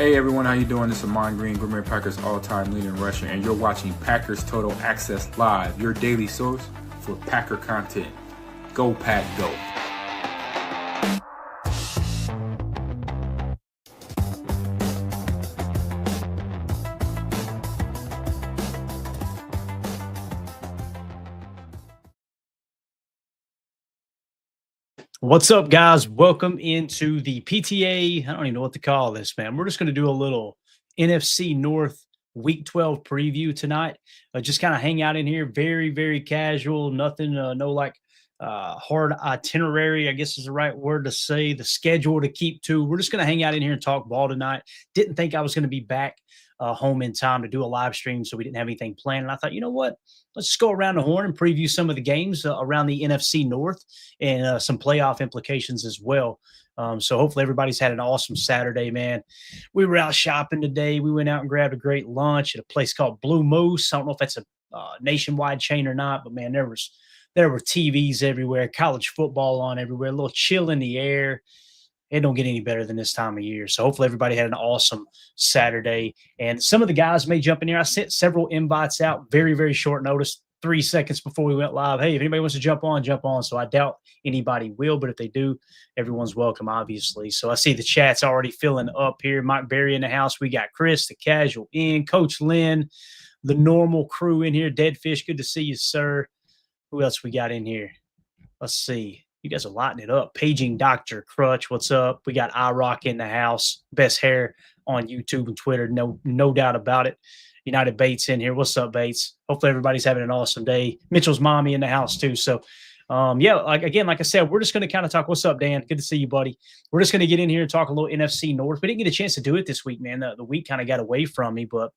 Hey everyone, how you doing? This is Amon Green, Green Bay Packers all-time leading rusher, and you're watching Packers Total Access Live, your daily source for Packer content. Go Pack, go! What's up, guys? Welcome into the PTA. I don't even know what to call this, man. We're just going to do a little NFC North Week 12 preview tonight. Just kind of hang out in here. Very, very casual. Nothing, hard itinerary, I guess is the right word to say. The schedule to keep to. We're just going to hang out in here and talk ball tonight. Didn't think I was going to be back home in time to do a live stream, so we didn't have anything planned. And I thought, you know what? Let's just go around the horn and preview some of the games around the NFC North and some playoff implications as well. So hopefully everybody's had an awesome Saturday, man. We were out shopping today. We went out and grabbed a great lunch at a place called Blue Moose. I don't know if that's a nationwide chain or not, but man, there were TVs everywhere, college football on everywhere, a little chill in the air. It don't get any better than this time of year. So hopefully everybody had an awesome Saturday. And some of the guys may jump in here. I sent several invites out, very, very short notice, 3 seconds before we went live. Hey, if anybody wants to jump on, jump on. So I doubt anybody will, but if they do, everyone's welcome, obviously. So I see the chat's already filling up here. Mike Berry in the house. We got Chris, the casual in, Coach Lynn, the normal crew in here. Deadfish, good to see you, sir. Who else we got in here? Let's see. You guys are lighting it up. Paging Dr. Crutch, what's up? We got iRock in the house. Best hair on YouTube and Twitter, no doubt about it. United Bates in here. What's up, Bates? Hopefully everybody's having an awesome day. Mitchell's mommy in the house too. So, like I said, we're just going to kind of talk. What's up, Dan? Good to see you, buddy. We're just going to get in here and talk a little NFC North. We didn't get a chance to do it this week, man. The week kind of got away from me, but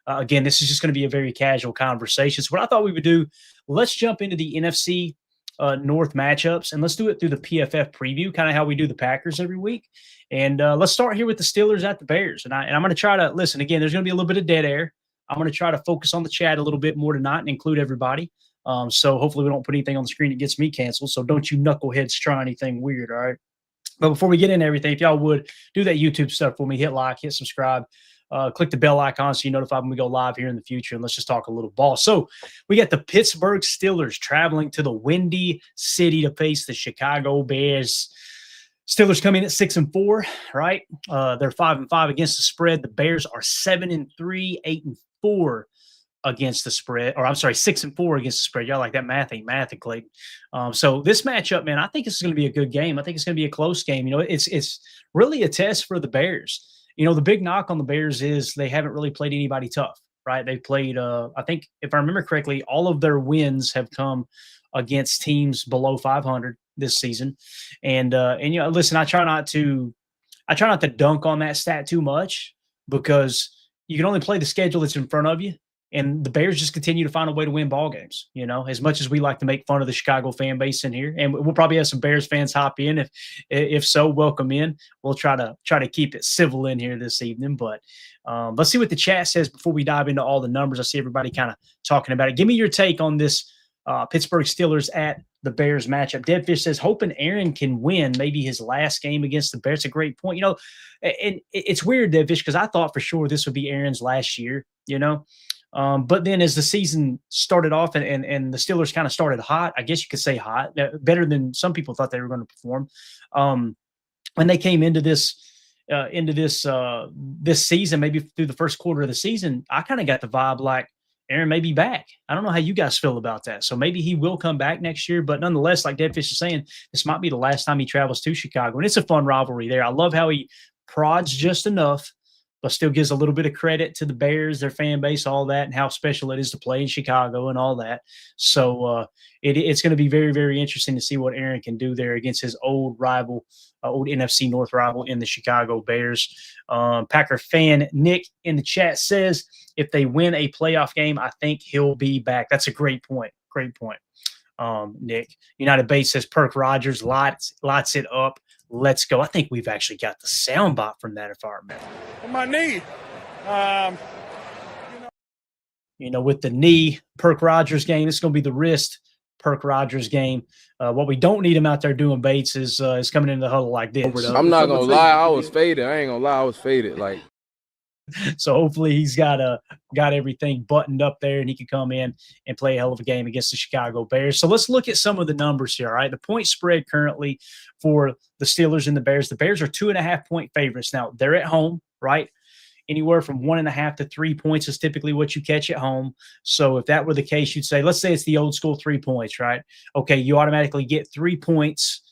again, this is just going to be a very casual conversation. So what I thought we would do, let's jump into the NFC North matchups, and let's do it through the PFF preview, kind of how we do the Packers every week. And let's start here with the Steelers at the Bears. And I'm going to try to listen again. There's going to be a little bit of dead air. I'm going to try to focus on the chat a little bit more tonight and include everybody. So hopefully we don't put anything on the screen that gets me canceled. So don't you knuckleheads try anything weird. All right. But before we get into everything, if y'all would do that YouTube stuff for me, hit like, hit subscribe. Click the bell icon so you're notified when we go live here in the future, and let's just talk a little ball. So we got the Pittsburgh Steelers traveling to the Windy City to face the Chicago Bears. Steelers come in at 6-4, right? They're 5-5 against the spread. The Bears are 7-3, 8-4 against the spread, or I'm sorry, 6-4 against the spread. Y'all like that math ain't mathing, Clayton. So this matchup, man, I think this is going to be a good game. I think it's going to be a close game. You know, it's really a test for the Bears. You know, the big knock on the Bears is they haven't really played anybody tough, right? They played, I think, if I remember correctly, all of their wins have come against teams below 500 this season. And you know, listen, I try not to dunk on that stat too much because you can only play the schedule that's in front of you. And the Bears just continue to find a way to win ball games, you know, as much as we like to make fun of the Chicago fan base in here. And we'll probably have some Bears fans hop in. If so, welcome in. We'll try to keep it civil in here this evening. But let's see what the chat says before we dive into all the numbers. I see everybody kind of talking about it. Give me your take on this Pittsburgh Steelers at the Bears matchup. Deadfish says, hoping Aaron can win maybe his last game against the Bears. It's a great point. You know, and it's weird, Deadfish, because I thought for sure this would be Aaron's last year, you know. But then as the season started off and the Steelers kind of started hot, I guess you could say hot, better than some people thought they were going to perform. When they came into this season, maybe through the first quarter of the season, I kind of got the vibe like Aaron may be back. I don't know how you guys feel about that. So maybe he will come back next year. But nonetheless, like Deadfish is saying, this might be the last time he travels to Chicago. And it's a fun rivalry there. I love how he prods just enough, but still gives a little bit of credit to the Bears, their fan base, all that, and how special it is to play in Chicago and all that. So it's going to be very, very interesting to see what Aaron can do there against his old rival, old NFC North rival in the Chicago Bears. Packer fan Nick in the chat says, if they win a playoff game, I think he'll be back. That's a great point. Great point, Nick. United Bates says, Perk Rogers lights it up. Let's go. I think we've actually got the sound bot from that, if I remember. My knee. You know, with the knee, Perk Rogers game, it's going to be the wrist Perk Rogers game. What we don't need him out there doing, Bates, is coming into the huddle like this. I'm not going to lie. I was faded. I ain't going to lie. I was faded. Like, So hopefully he's got everything buttoned up there and he can come in and play a hell of a game against the Chicago Bears. So let's look at some of the numbers here. All right. The point spread currently for the Steelers and the Bears. The Bears are 2.5-point favorites. Now they're at home, right? Anywhere from 1.5 to 3 points is typically what you catch at home. So if that were the case, you'd say, let's say it's the old school 3 points, right? Okay, you automatically get 3 points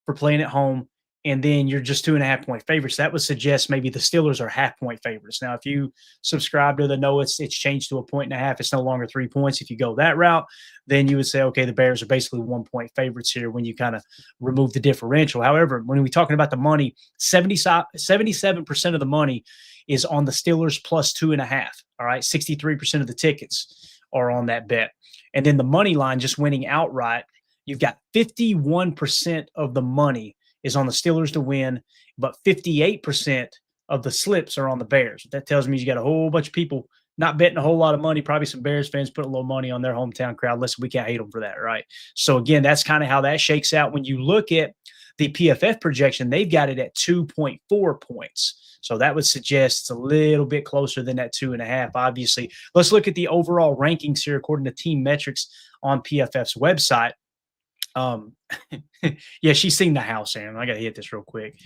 for playing at home, and then you're just 2.5-point favorites. That would suggest maybe the Steelers are half-point favorites. Now, if you subscribe to the no, it's changed to 1.5. It's no longer 3 points. If you go that route, then you would say, okay, the Bears are basically 1-point favorites here when you kind of remove the differential. However, when we're talking about the money, 77% of the money is on the Steelers plus 2.5. All right. 63% of the tickets are on that bet. And then the money line just winning outright, you've got 51% of the money is on the Steelers to win, but 58% of the slips are on the Bears. That tells me you got a whole bunch of people not betting a whole lot of money. Probably some Bears fans put a little money on their hometown crowd. Listen, we can't hate them for that, right? So again, that's kind of how that shakes out. When you look at the PFF projection, they've got it at 2.4 points. So that would suggest it's a little bit closer than that 2.5, obviously. Let's look at the overall rankings here according to team metrics on PFF's website. Yeah, she's seen the house, Aaron. I got to hit this real quick.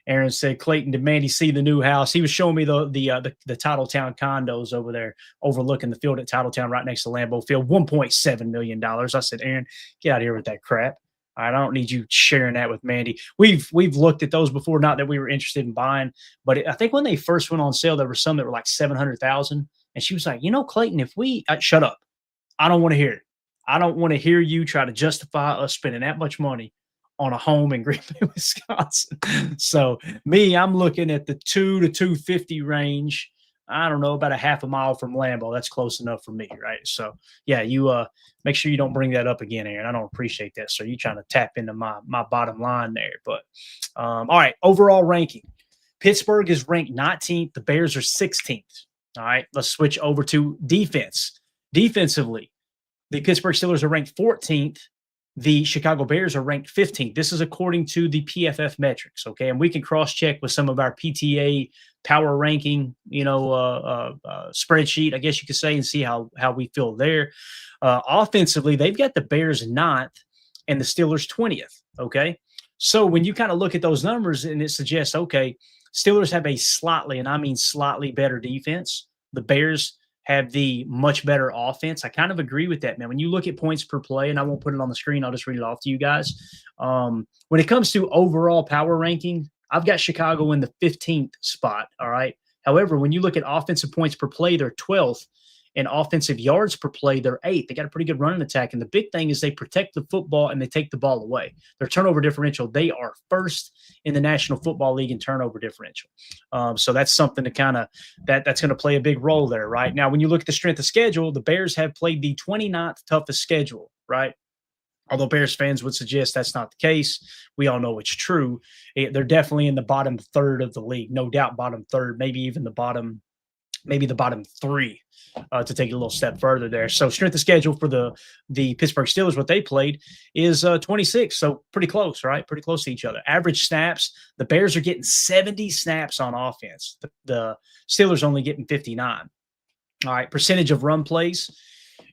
Aaron said, Clayton, did Mandy see the new house? He was showing me the Titletown condos over there overlooking the field at Titletown right next to Lambeau Field, $1.7 million. I said, Aaron, get out of here with that crap. All right, I don't need you sharing that with Mandy. We've looked at those before, not that we were interested in buying, but I think when they first went on sale, there were some that were like $700,000. And she was like, Clayton, if we shut up, I don't want to hear it. I don't want to hear you try to justify us spending that much money on a home in Green Bay, Wisconsin. So I'm looking at the 2 to 250 range. I don't know, about a half a mile from Lambeau. That's close enough for me, right? So yeah, you make sure you don't bring that up again, Aaron. I don't appreciate that. So you're trying to tap into my bottom line there. But all right, overall ranking. Pittsburgh is ranked 19th. The Bears are 16th. All right, let's switch over to defense. Defensively, the Pittsburgh Steelers are ranked 14th. The Chicago Bears are ranked 15th. This is according to the PFF metrics, okay? And we can cross-check with some of our PTA power ranking, spreadsheet, I guess you could say, and see how we feel there. Offensively, they've got the Bears 9th and the Steelers 20th, okay? So when you kind of look at those numbers, and it suggests, okay, Steelers have a slightly, and I mean slightly better defense. The Bears have the much better offense. I kind of agree with that, man. When you look at points per play, and I won't put it on the screen, I'll just read it off to you guys. When it comes to overall power ranking, I've got Chicago in the 15th spot, all right? However, when you look at offensive points per play, they're 12th, and offensive yards per play, they're 8th. They got a pretty good running attack, and the big thing is they protect the football and they take the ball away. Their turnover differential, they are first in the National Football League in turnover differential. So that's something to kind of that's going to play a big role there, right? Now, when you look at the strength of schedule, the Bears have played the 29th toughest schedule, right? Although Bears fans would suggest that's not the case, we all know it's true. They're definitely in the bottom third of the league, no doubt bottom third, maybe even the bottom 3 to take it a little step further there. So strength of schedule for the Pittsburgh Steelers, what they played is 26. So pretty close, right? Pretty close to each other. Average snaps, the Bears are getting 70 snaps on offense. The Steelers only getting 59. All right. Percentage of run plays.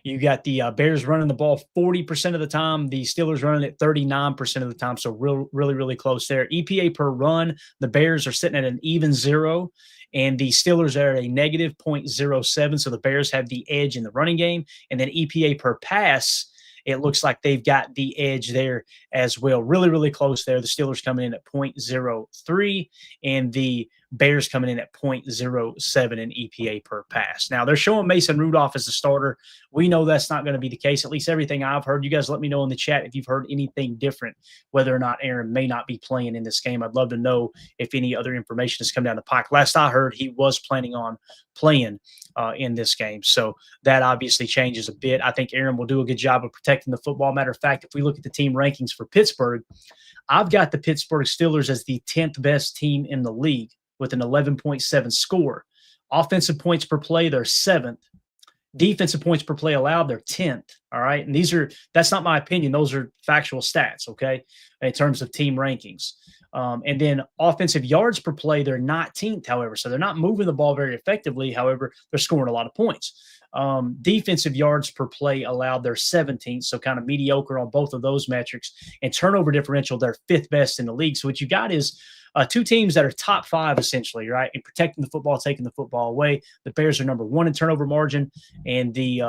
You got the Bears running the ball 40% of the time. The Steelers running it 39% of the time. So really, really close there. EPA per run, the Bears are sitting at an even 0. And the Steelers are at a negative 0.07. So the Bears have the edge in the running game. And then EPA per pass, it looks like they've got the edge there as well. Really, really close there. The Steelers coming in at 0.03 and the Bears coming in at 0.07 in EPA per pass. Now, they're showing Mason Rudolph as the starter. We know that's not going to be the case, at least everything I've heard. You guys let me know in the chat if you've heard anything different, whether or not Aaron may not be playing in this game. I'd love to know if any other information has come down the pike. Last I heard, he was planning on playing in this game. So that obviously changes a bit. I think Aaron will do a good job of protecting the football. Matter of fact, if we look at the team rankings for Pittsburgh, I've got the Pittsburgh Steelers as the 10th best team in the league with an 11.7 score. Offensive points per play, they're 7th. Defensive points per play allowed, they're 10th. All right. And that's not my opinion. Those are factual stats, okay, in terms of team rankings. And then offensive yards per play, they're 19th, however. So they're not moving the ball very effectively. However, they're scoring a lot of points. Defensive yards per play allowed, they're 17th. So kind of mediocre on both of those metrics. And turnover differential, they're 5th best in the league. So what you got is two teams that are top 5 essentially, right? In protecting the football, taking the football away. The Bears are number 1 in turnover margin, and the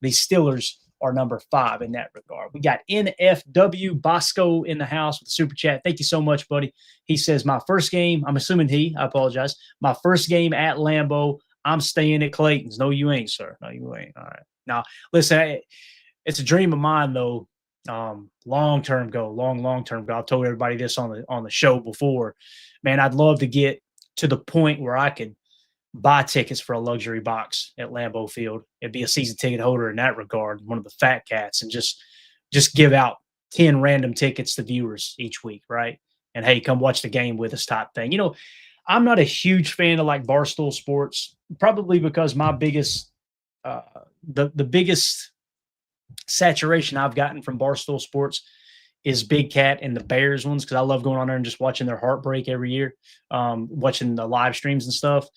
Steelers are number 5 in that regard. We got NFW Bosco in the house with the super chat. Thank you so much, buddy. He says, my first game, I'm assuming I apologize. My first game at Lambeau, I'm staying at Clayton's. No, you ain't, sir. No, you ain't. All right. Now, listen, it's a dream of mine, though. Long-term goal. I've told everybody this on the show before. Man, I'd love to get to the point where I could buy tickets for a luxury box at Lambeau Field. It'd be a season ticket holder in that regard, one of the fat cats, and just give out 10 random tickets to viewers each week, right? And hey, come watch the game with us type thing. I'm not a huge fan of like Barstool Sports, probably because my biggest the biggest saturation I've gotten from Barstool Sports is Big Cat and the Bears ones, because I love going on there and just watching their heartbreak every year, watching the live streams and stuff.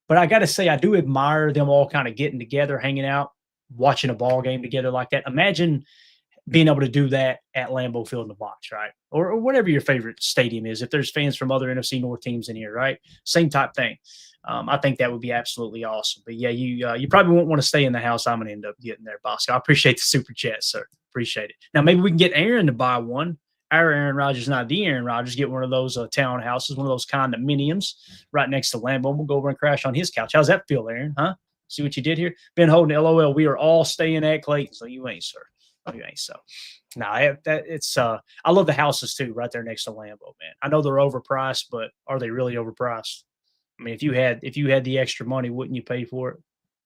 But I got to say, I do admire them all kind of getting together, hanging out, watching a ball game together like that. Imagine being able to do that at Lambeau Field in the box, right? Or whatever your favorite stadium is. If there's fans from other NFC North teams in here, right? Same type thing. I think that would be absolutely awesome. But yeah, you probably won't want to stay in the house. I'm going to end up getting there, Bosco. I appreciate the super chat, sir. Appreciate it. Now, maybe we can get Aaron to buy one. Our Aaron Rodgers, not the Aaron Rodgers, get one of those townhouses, one of those condominiums right next to Lambeau. We'll go over and crash on his couch. How's that feel, Aaron? Huh? See what you did here? Been holding LOL. We are all staying at Clayton. So you ain't, sir. Oh, you ain't. So no, it's I love the houses too, right there next to Lambeau, man. I know they're overpriced, but are they really overpriced? I mean, if you had the extra money, wouldn't you pay for it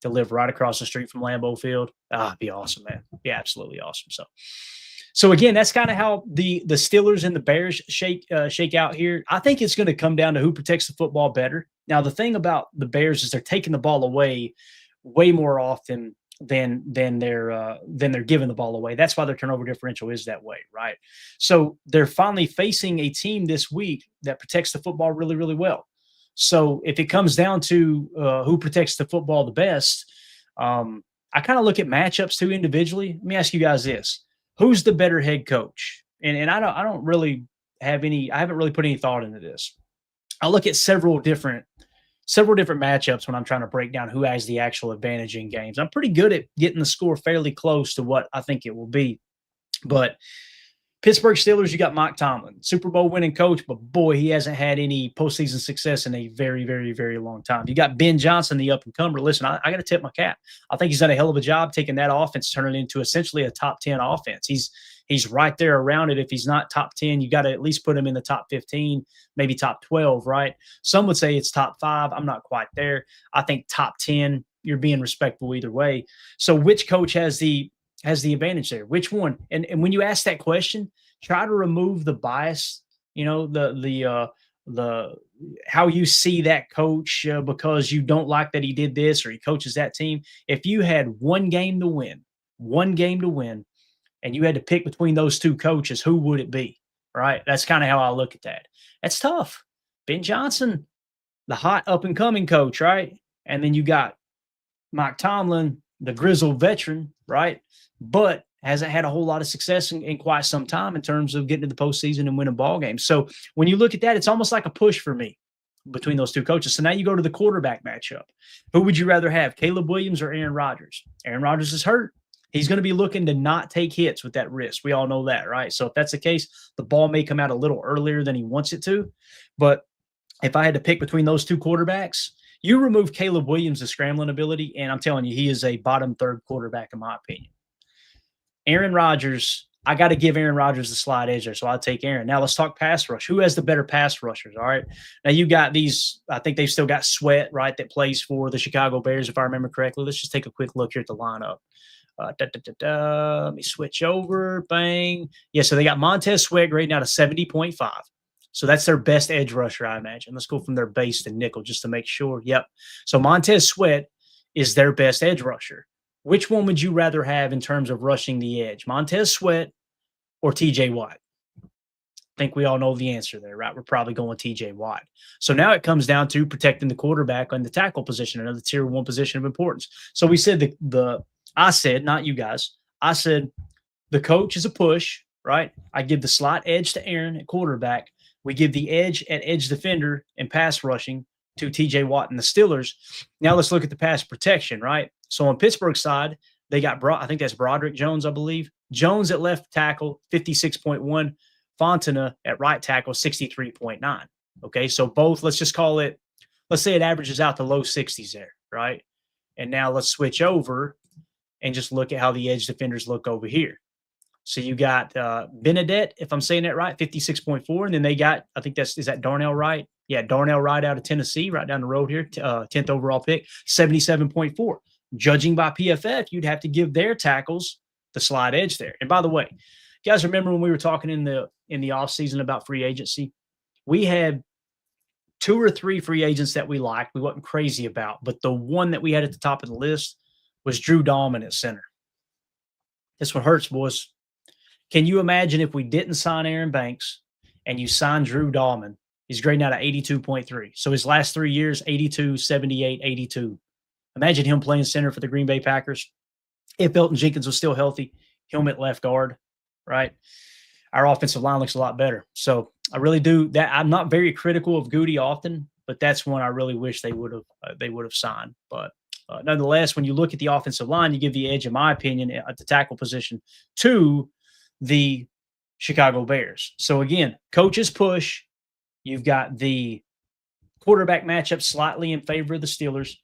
to live right across the street from Lambeau Field? It'd be awesome, man. Be absolutely awesome. So again, that's kind of how the Steelers and the Bears shake out here. I think it's going to come down to who protects the football better. Now, the thing about the Bears is they're taking the ball away way more often than they're giving the ball away. That's why their turnover differential is that way, right? So they're finally facing a team this week that protects the football really, really well. So if it comes down to who protects the football the best, I kind of look at matchups too individually. Let me ask you guys this. Who's the better head coach? And I don't really have any, I haven't really put any thought into this. I look at several different matchups when I'm trying to break down who has the actual advantage in games. I'm pretty good at getting the score fairly close to what I think it will be. But Pittsburgh Steelers, you got Mike Tomlin, Super Bowl winning coach, but boy, he hasn't had any postseason success in a very, very, very long time. You got Ben Johnson, the up-and-comer. Listen, I got to tip my cap. I think he's done a hell of a job taking that offense, turning it into essentially a top 10 offense. He's right there around it. If he's not top 10, you got to at least put him in the top 15, maybe top 12, right? Some would say it's top 5. I'm not quite there. I think top 10, you're being respectful either way. So which coach has the advantage there? Which one? And when you ask that question, try to remove the bias, the how you see that coach because you don't like that he did this or he coaches that team. If you had one game to win, and you had to pick between those two coaches, who would it be? Right? That's kind of how I look at that. That's tough. Ben Johnson, the hot up-and-coming coach, right? And then you got Mike Tomlin, the grizzled veteran, right? But hasn't had a whole lot of success in quite some time in terms of getting to the postseason and winning ball games. So when you look at that, it's almost like a push for me between those two coaches. So now you go to the quarterback matchup. Who would you rather have, Caleb Williams or Aaron Rodgers? Aaron Rodgers is hurt. He's going to be looking to not take hits with that wrist. We all know that, right? So if that's the case, the ball may come out a little earlier than he wants it to. But if I had to pick between those two quarterbacks, you remove Caleb Williams' scrambling ability, and I'm telling you, he is a bottom third quarterback in my opinion. Aaron Rodgers, I got to give Aaron Rodgers the slight edge there, so I'll take Aaron. Now let's talk pass rush. Who has the better pass rushers, all right? Now you got these, I think they've still got Sweat, right, that plays for the Chicago Bears, if I remember correctly. Let's just take a quick look here at the lineup. Let me switch over. Bang. Yeah, so they got Montez Sweat grading out of 70.5. So that's their best edge rusher, I imagine. Let's go from their base to nickel just to make sure. Yep. So Montez Sweat is their best edge rusher. Which one would you rather have in terms of rushing the edge, Montez Sweat or TJ Watt? think we all know the answer there, right? We're probably going TJ Watt. So now it comes down to protecting the quarterback on the tackle position, another tier 1 position of importance. So we said I said, not you guys, I said the coach is a push, right? I give the slot edge to Aaron at quarterback. We give the edge at edge defender and pass rushing to TJ Watt and the Steelers. Now let's look at the pass protection, right? So on Pittsburgh's side, they got I think that's Broderick Jones, I believe. Jones at left tackle, 56.1. Fontenot at right tackle, 63.9. Okay, so both, let's say it averages out to low 60s there, right? And now let's switch over and just look at how the edge defenders look over here. So you got Benedette, if I'm saying that right, 56.4. And then they got, I think is that Darnell Wright? Yeah, Darnell Wright out of Tennessee, right down the road here, 10th overall pick, 77.4. Judging by PFF, you'd have to give their tackles the slide edge there. And by the way, you guys remember when we were talking in the offseason about free agency? We had 2 or 3 free agents that we liked, we wasn't crazy about, but the one that we had at the top of the list was Drew Dahlman at center. This one hurts, boys. Can you imagine if we didn't sign Aaron Banks and you signed Drew Dahlman? He's grading out at 82.3. So his last 3 years, 82, 78, 82. Imagine him playing center for the Green Bay Packers. If Elton Jenkins was still healthy, him at left guard, right? Our offensive line looks a lot better. So I really do that. I'm not very critical of Goody often, but that's one I really wish they would have signed. But nonetheless, when you look at the offensive line, you give the edge, in my opinion, at the tackle position to the Chicago Bears. So again, coaches push. You've got the quarterback matchup slightly in favor of the Steelers,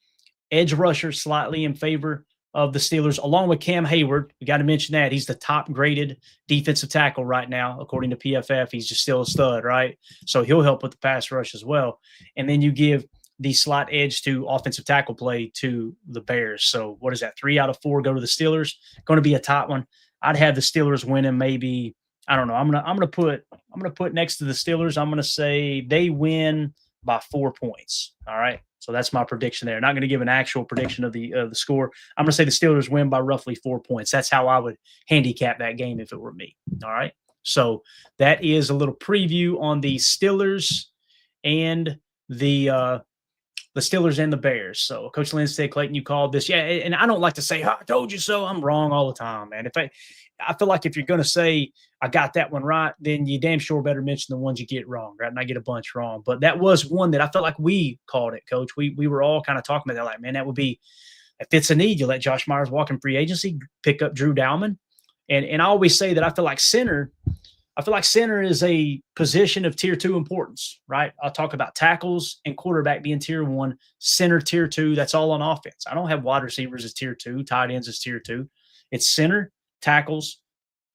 edge rusher slightly in favor of the Steelers, along with Cam Hayward. We got to mention that. He's the top graded defensive tackle right now, according to PFF. He's just still a stud, right? So he'll help with the pass rush as well. And then you give the slot edge to offensive tackle play to the Bears. So what is that? 3 out of 4 go to the Steelers. Going to be a top one. I'd have the Steelers winning maybe, I don't know. I'm gonna put next to the Steelers, I'm gonna say they win by 4 points. All right. So that's my prediction there. Not going to give an actual prediction of the score. I'm going to say the Steelers win by roughly 4 points. That's how I would handicap that game if it were me. All right. So that is a little preview on the Steelers and the Steelers and the Bears. So Coach Lindstedt, Clayton, you called this. Yeah. And I don't like to say, I told you so. I'm wrong all the time, man. I feel like if you're going to say I got that one right, then you damn sure better mention the ones you get wrong, right? And I get a bunch wrong. But that was one that I felt like we called it, Coach. We were all kind of talking about that, like, man, that would be, if it's a need, you let Josh Myers walk in free agency, pick up Drew Dahlman. And I always say that I feel like center is a position of tier 2 importance, right? I'll talk about tackles and quarterback being tier 1, center tier 2. That's all on offense. I don't have wide receivers as tier 2, tight ends as tier 2. It's center, tackles,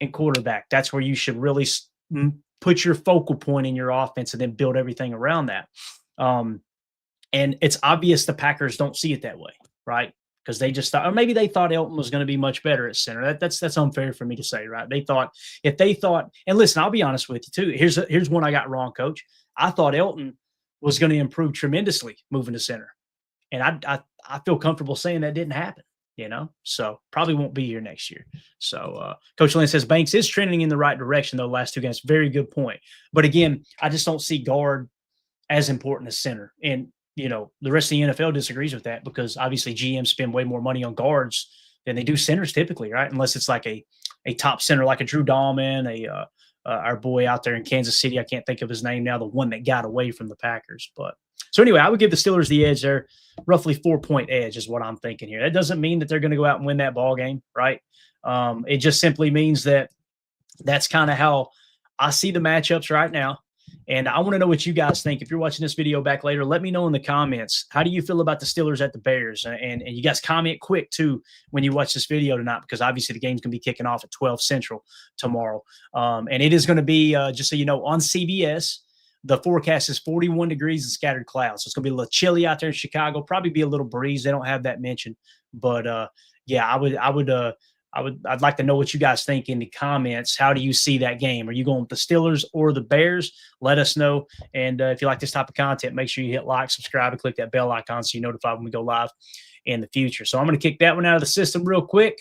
and quarterback. That's where you should really put your focal point in your offense and then build everything around that. And it's obvious the Packers don't see it that way, right? Because they just thought, or maybe they thought Elton was going to be much better at center. That's unfair for me to say, right? If they thought, and listen, I'll be honest with you too. Here's one I got wrong, Coach. I thought Elton was going to improve tremendously moving to center, and I feel comfortable saying that didn't happen. So probably won't be here next year. So Coach Lynn says Banks is trending in the right direction, though, last 2 games. Very good point. But again, I just don't see guard as important as center. And, the rest of the NFL disagrees with that because obviously GMs spend way more money on guards than they do centers typically, right? Unless it's like a top center, like a Drew Dahlman, our boy out there in Kansas City. I can't think of his name now, the one that got away from the Packers. But so anyway, I would give the Steelers the edge there. Roughly 4-point edge is what I'm thinking here. That doesn't mean that they're going to go out and win that ball game, right? It just simply means that that's kind of how I see the matchups right now. And I want to know what you guys think. If you're watching this video back later, let me know in the comments. How do you feel about the Steelers at the Bears? And you guys comment quick, too, when you watch this video tonight, because obviously the game's going to be kicking off at 12 Central tomorrow. And it is going to be, just so you know, on CBS. The forecast is 41 degrees and scattered clouds. So it's going to be a little chilly out there in Chicago. Probably be a little breeze. They don't have that mentioned. But, yeah, I'd like to know what you guys think in the comments. How do you see that game? Are you going with the Steelers or the Bears? Let us know. And if you like this type of content, make sure you hit like, subscribe, and click that bell icon so you're notified when we go live in the future. So I'm going to kick that one out of the system real quick.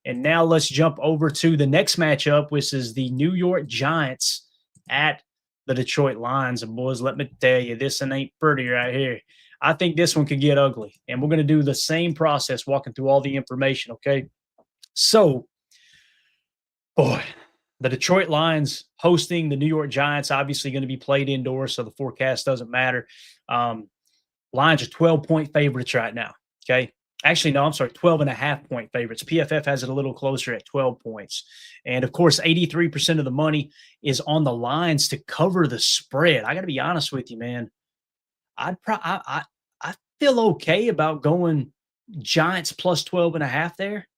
And now let's jump over to the next matchup, which is the New York Giants at the Detroit Lions. And boys, let me tell you, this one ain't pretty right here. I think this one could get ugly. And we're going to do the same process, walking through all the information, okay? So, boy, the Detroit Lions hosting the New York Giants, obviously going to be played indoors, so the forecast doesn't matter. Lions are 12-point favorites right now, okay? Actually, no, I'm sorry, 12.5-point favorites. PFF has it a little closer at 12 points. And, of course, 83% of the money is on the Lions to cover the spread. I got to be honest with you, man. I feel okay about going Giants plus 12.5 there.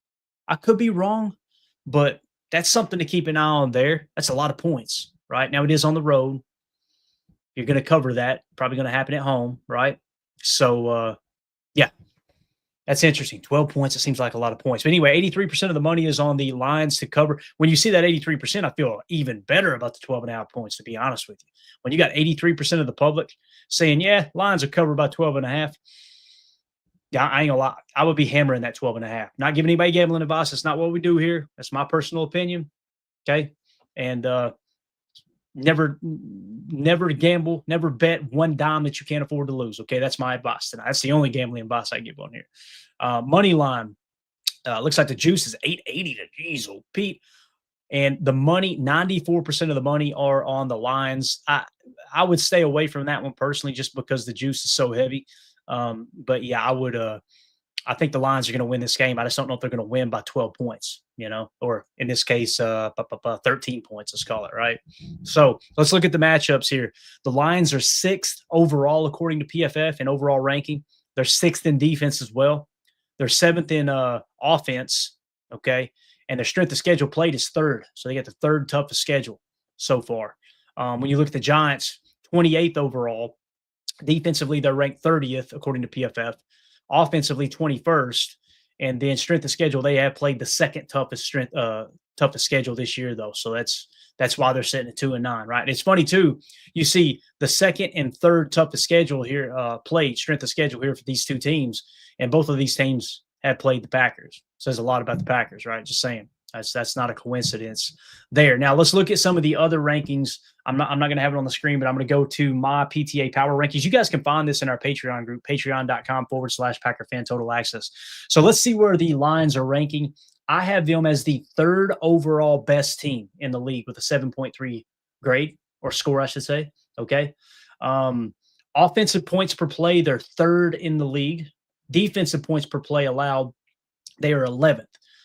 I could be wrong, but that's something to keep an eye on there. That's a lot of points, right? Now, it is on the road. You're going to cover that. Probably going to happen at home, right? So, yeah, that's interesting. 12 points, it seems like a lot of points. But anyway, 83% of the money is on the Lions to cover. When you see that 83%, I feel even better about the 12.5 points, to be honest with you. When you got 83% of the public saying, yeah, Lions are covered by 12.5, yeah, I ain't gonna lie. I would be hammering that 12.5. Not giving anybody gambling advice. That's not what we do here. That's my personal opinion. Okay. And never gamble, never bet one dime that you can't afford to lose. Okay. That's my advice tonight. That's the only gambling advice I give on here. Money line. Looks like the juice is 880 to diesel, Pete. And the money, 94% of the money are on the Lions. I would stay away from that one personally, just because the juice is so heavy. But yeah, I think the Lions are going to win this game. I just don't know if they're going to win by 12 points, or in this case, 13 points, let's call it, right? So let's look at the matchups here. The Lions are 6th overall, according to PFF, in overall ranking. They're 6th in defense as well. They're 7th in offense, okay? And their strength of schedule played is 3rd. So they got the 3rd toughest schedule so far. When you look at the Giants, 28th overall. Defensively, they're ranked 30th, according to PFF. Offensively, 21st. And then strength of schedule, they have played the 2nd toughest schedule this year, though. So that's why they're sitting at 2-9, right? And it's funny, too. You see the 2nd and 3rd toughest schedule here played, strength of schedule here for these two teams. And both of these teams have played the Packers. Says a lot about the Packers, right? Just saying. That's not a coincidence there. Now, let's look at some of the other rankings. I'm not going to have it on the screen, but I'm going to go to my PTA Power Rankings. You guys can find this in our Patreon group, patreon.com/Packer Fan Total Access. So let's see where the Lions are ranking. I have them as the 3rd overall best team in the league with a 7.3 grade, or score, I should say. Okay. Offensive points per play, they're 3rd in the league. Defensive points per play allowed, they are 11th.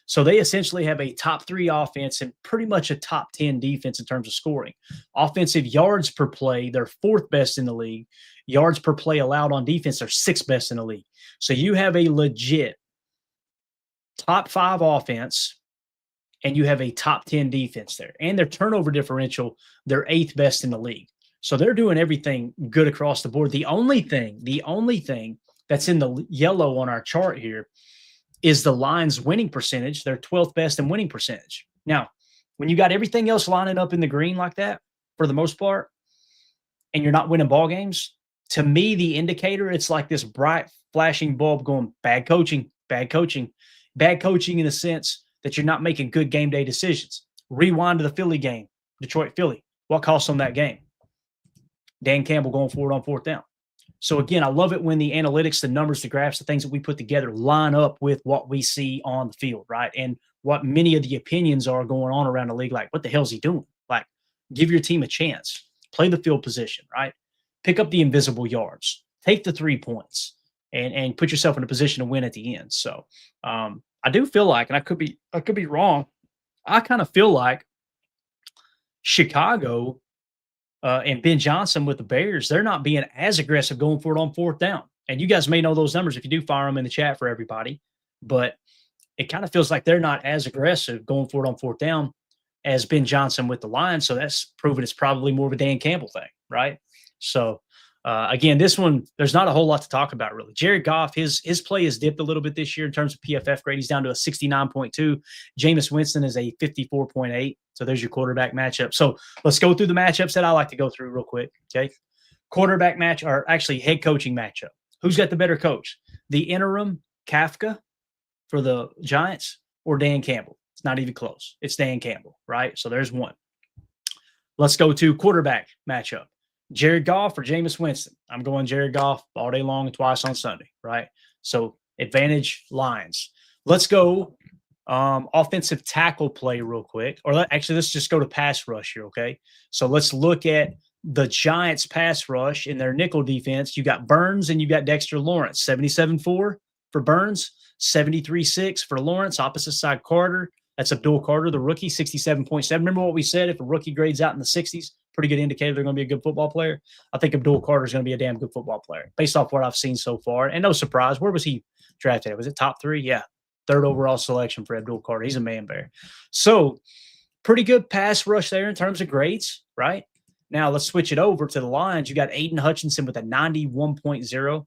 So they essentially have a top 3 offense and pretty much a top 10 defense in terms of scoring. Offensive yards per play, they're 4th best in the league. Yards per play allowed on defense, they're 6th best in the league. So you have a legit top 5 offense, and you have a top 10 defense there. And their turnover differential, they're 8th best in the league. So they're doing everything good across the board. The only thing that's in the yellow on our chart here is the Lions' winning percentage. They're 12th best in winning percentage. Now, when you got everything else lining up in the green like that, for the most part, and you're not winning ball games, to me, the indicator, it's like this bright flashing bulb going, bad coaching in the sense that you're not making good game day decisions. Rewind to the Philly game, Detroit-Philly. What cost them that game? Dan Campbell going for it on 4th down. So, again, I love it when the analytics, the numbers, the graphs, the things that we put together line up with what we see on the field, right? And what many of the opinions are going on around the league, like, what the hell is he doing? Like, give your team a chance. Play the field position, right? Pick up the invisible yards. Take the 3 points and put yourself in a position to win at the end. So, I do feel like, and I could be wrong, I kind of feel like Chicago and Ben Johnson with the Bears, they're not being as aggressive going for it on 4th down. And you guys may know those numbers if you do fire them in the chat for everybody. But it kind of feels like they're not as aggressive going for it on 4th down as Ben Johnson with the Lions. So that's proven it's probably more of a Dan Campbell thing, right? So, again, this one, there's not a whole lot to talk about, really. Jared Goff, his play has dipped a little bit this year in terms of PFF grade. He's down to a 69.2. Jameis Winston is a 54.8. So there's your quarterback matchup. So let's go through the matchups that I like to go through real quick, okay? Quarterback match, or actually head coaching matchup. Who's got the better coach? The interim Kafka for the Giants or Dan Campbell? It's not even close. It's Dan Campbell, right? So there's one. Let's go to quarterback matchup. Jared Goff or Jameis Winston? I'm going Jared Goff all day long and twice on Sunday, right? So advantage Lions. Let's go offensive tackle play real quick. Or actually, let's just go to pass rush here, okay? So let's look at the Giants pass rush in their nickel defense. You got Burns and you got Dexter Lawrence. 77-4 for Burns, 73-6 for Lawrence. Opposite side Carter. That's Abdul Carter, the rookie, 67.7. Remember what we said? If a rookie grades out in the 60s, pretty good indicator they're going to be a good football player. I think Abdul Carter is going to be a damn good football player based off what I've seen so far. And no surprise, where was he drafted at? Was it top 3? Yeah, 3rd overall selection for Abdul Carter. He's a man bear. So pretty good pass rush there in terms of grades, right? Now let's switch it over to the Lions. You got Aiden Hutchinson with a 91.0.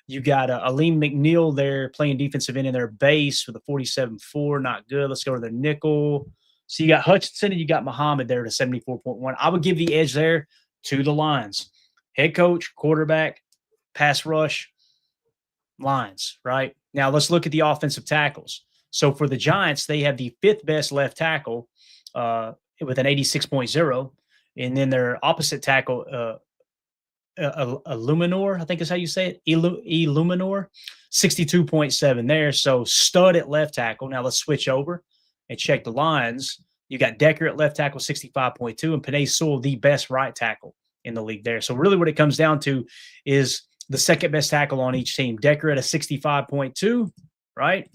You got Aleem McNeil there playing defensive end in their base with a 47.4. Not good. Let's go to the nickel. So you got Hutchinson and you got Muhammad there to 74.1. I would give the edge there to the Lions. Head coach, quarterback, pass rush, Lions, right? Now let's look at the offensive tackles. So for the Giants, they have the 5th best left tackle with an 86.0. And then their opposite tackle, Illuminor, I think is how you say it. Illuminor, 62.7 there. So stud at left tackle. Now let's switch over and check the Lions. You got Decker at left tackle, 65.2, and Penei Sewell, the best right tackle in the league there. So really what it comes down to is the 2nd best tackle on each team. Decker at a 65.2, right?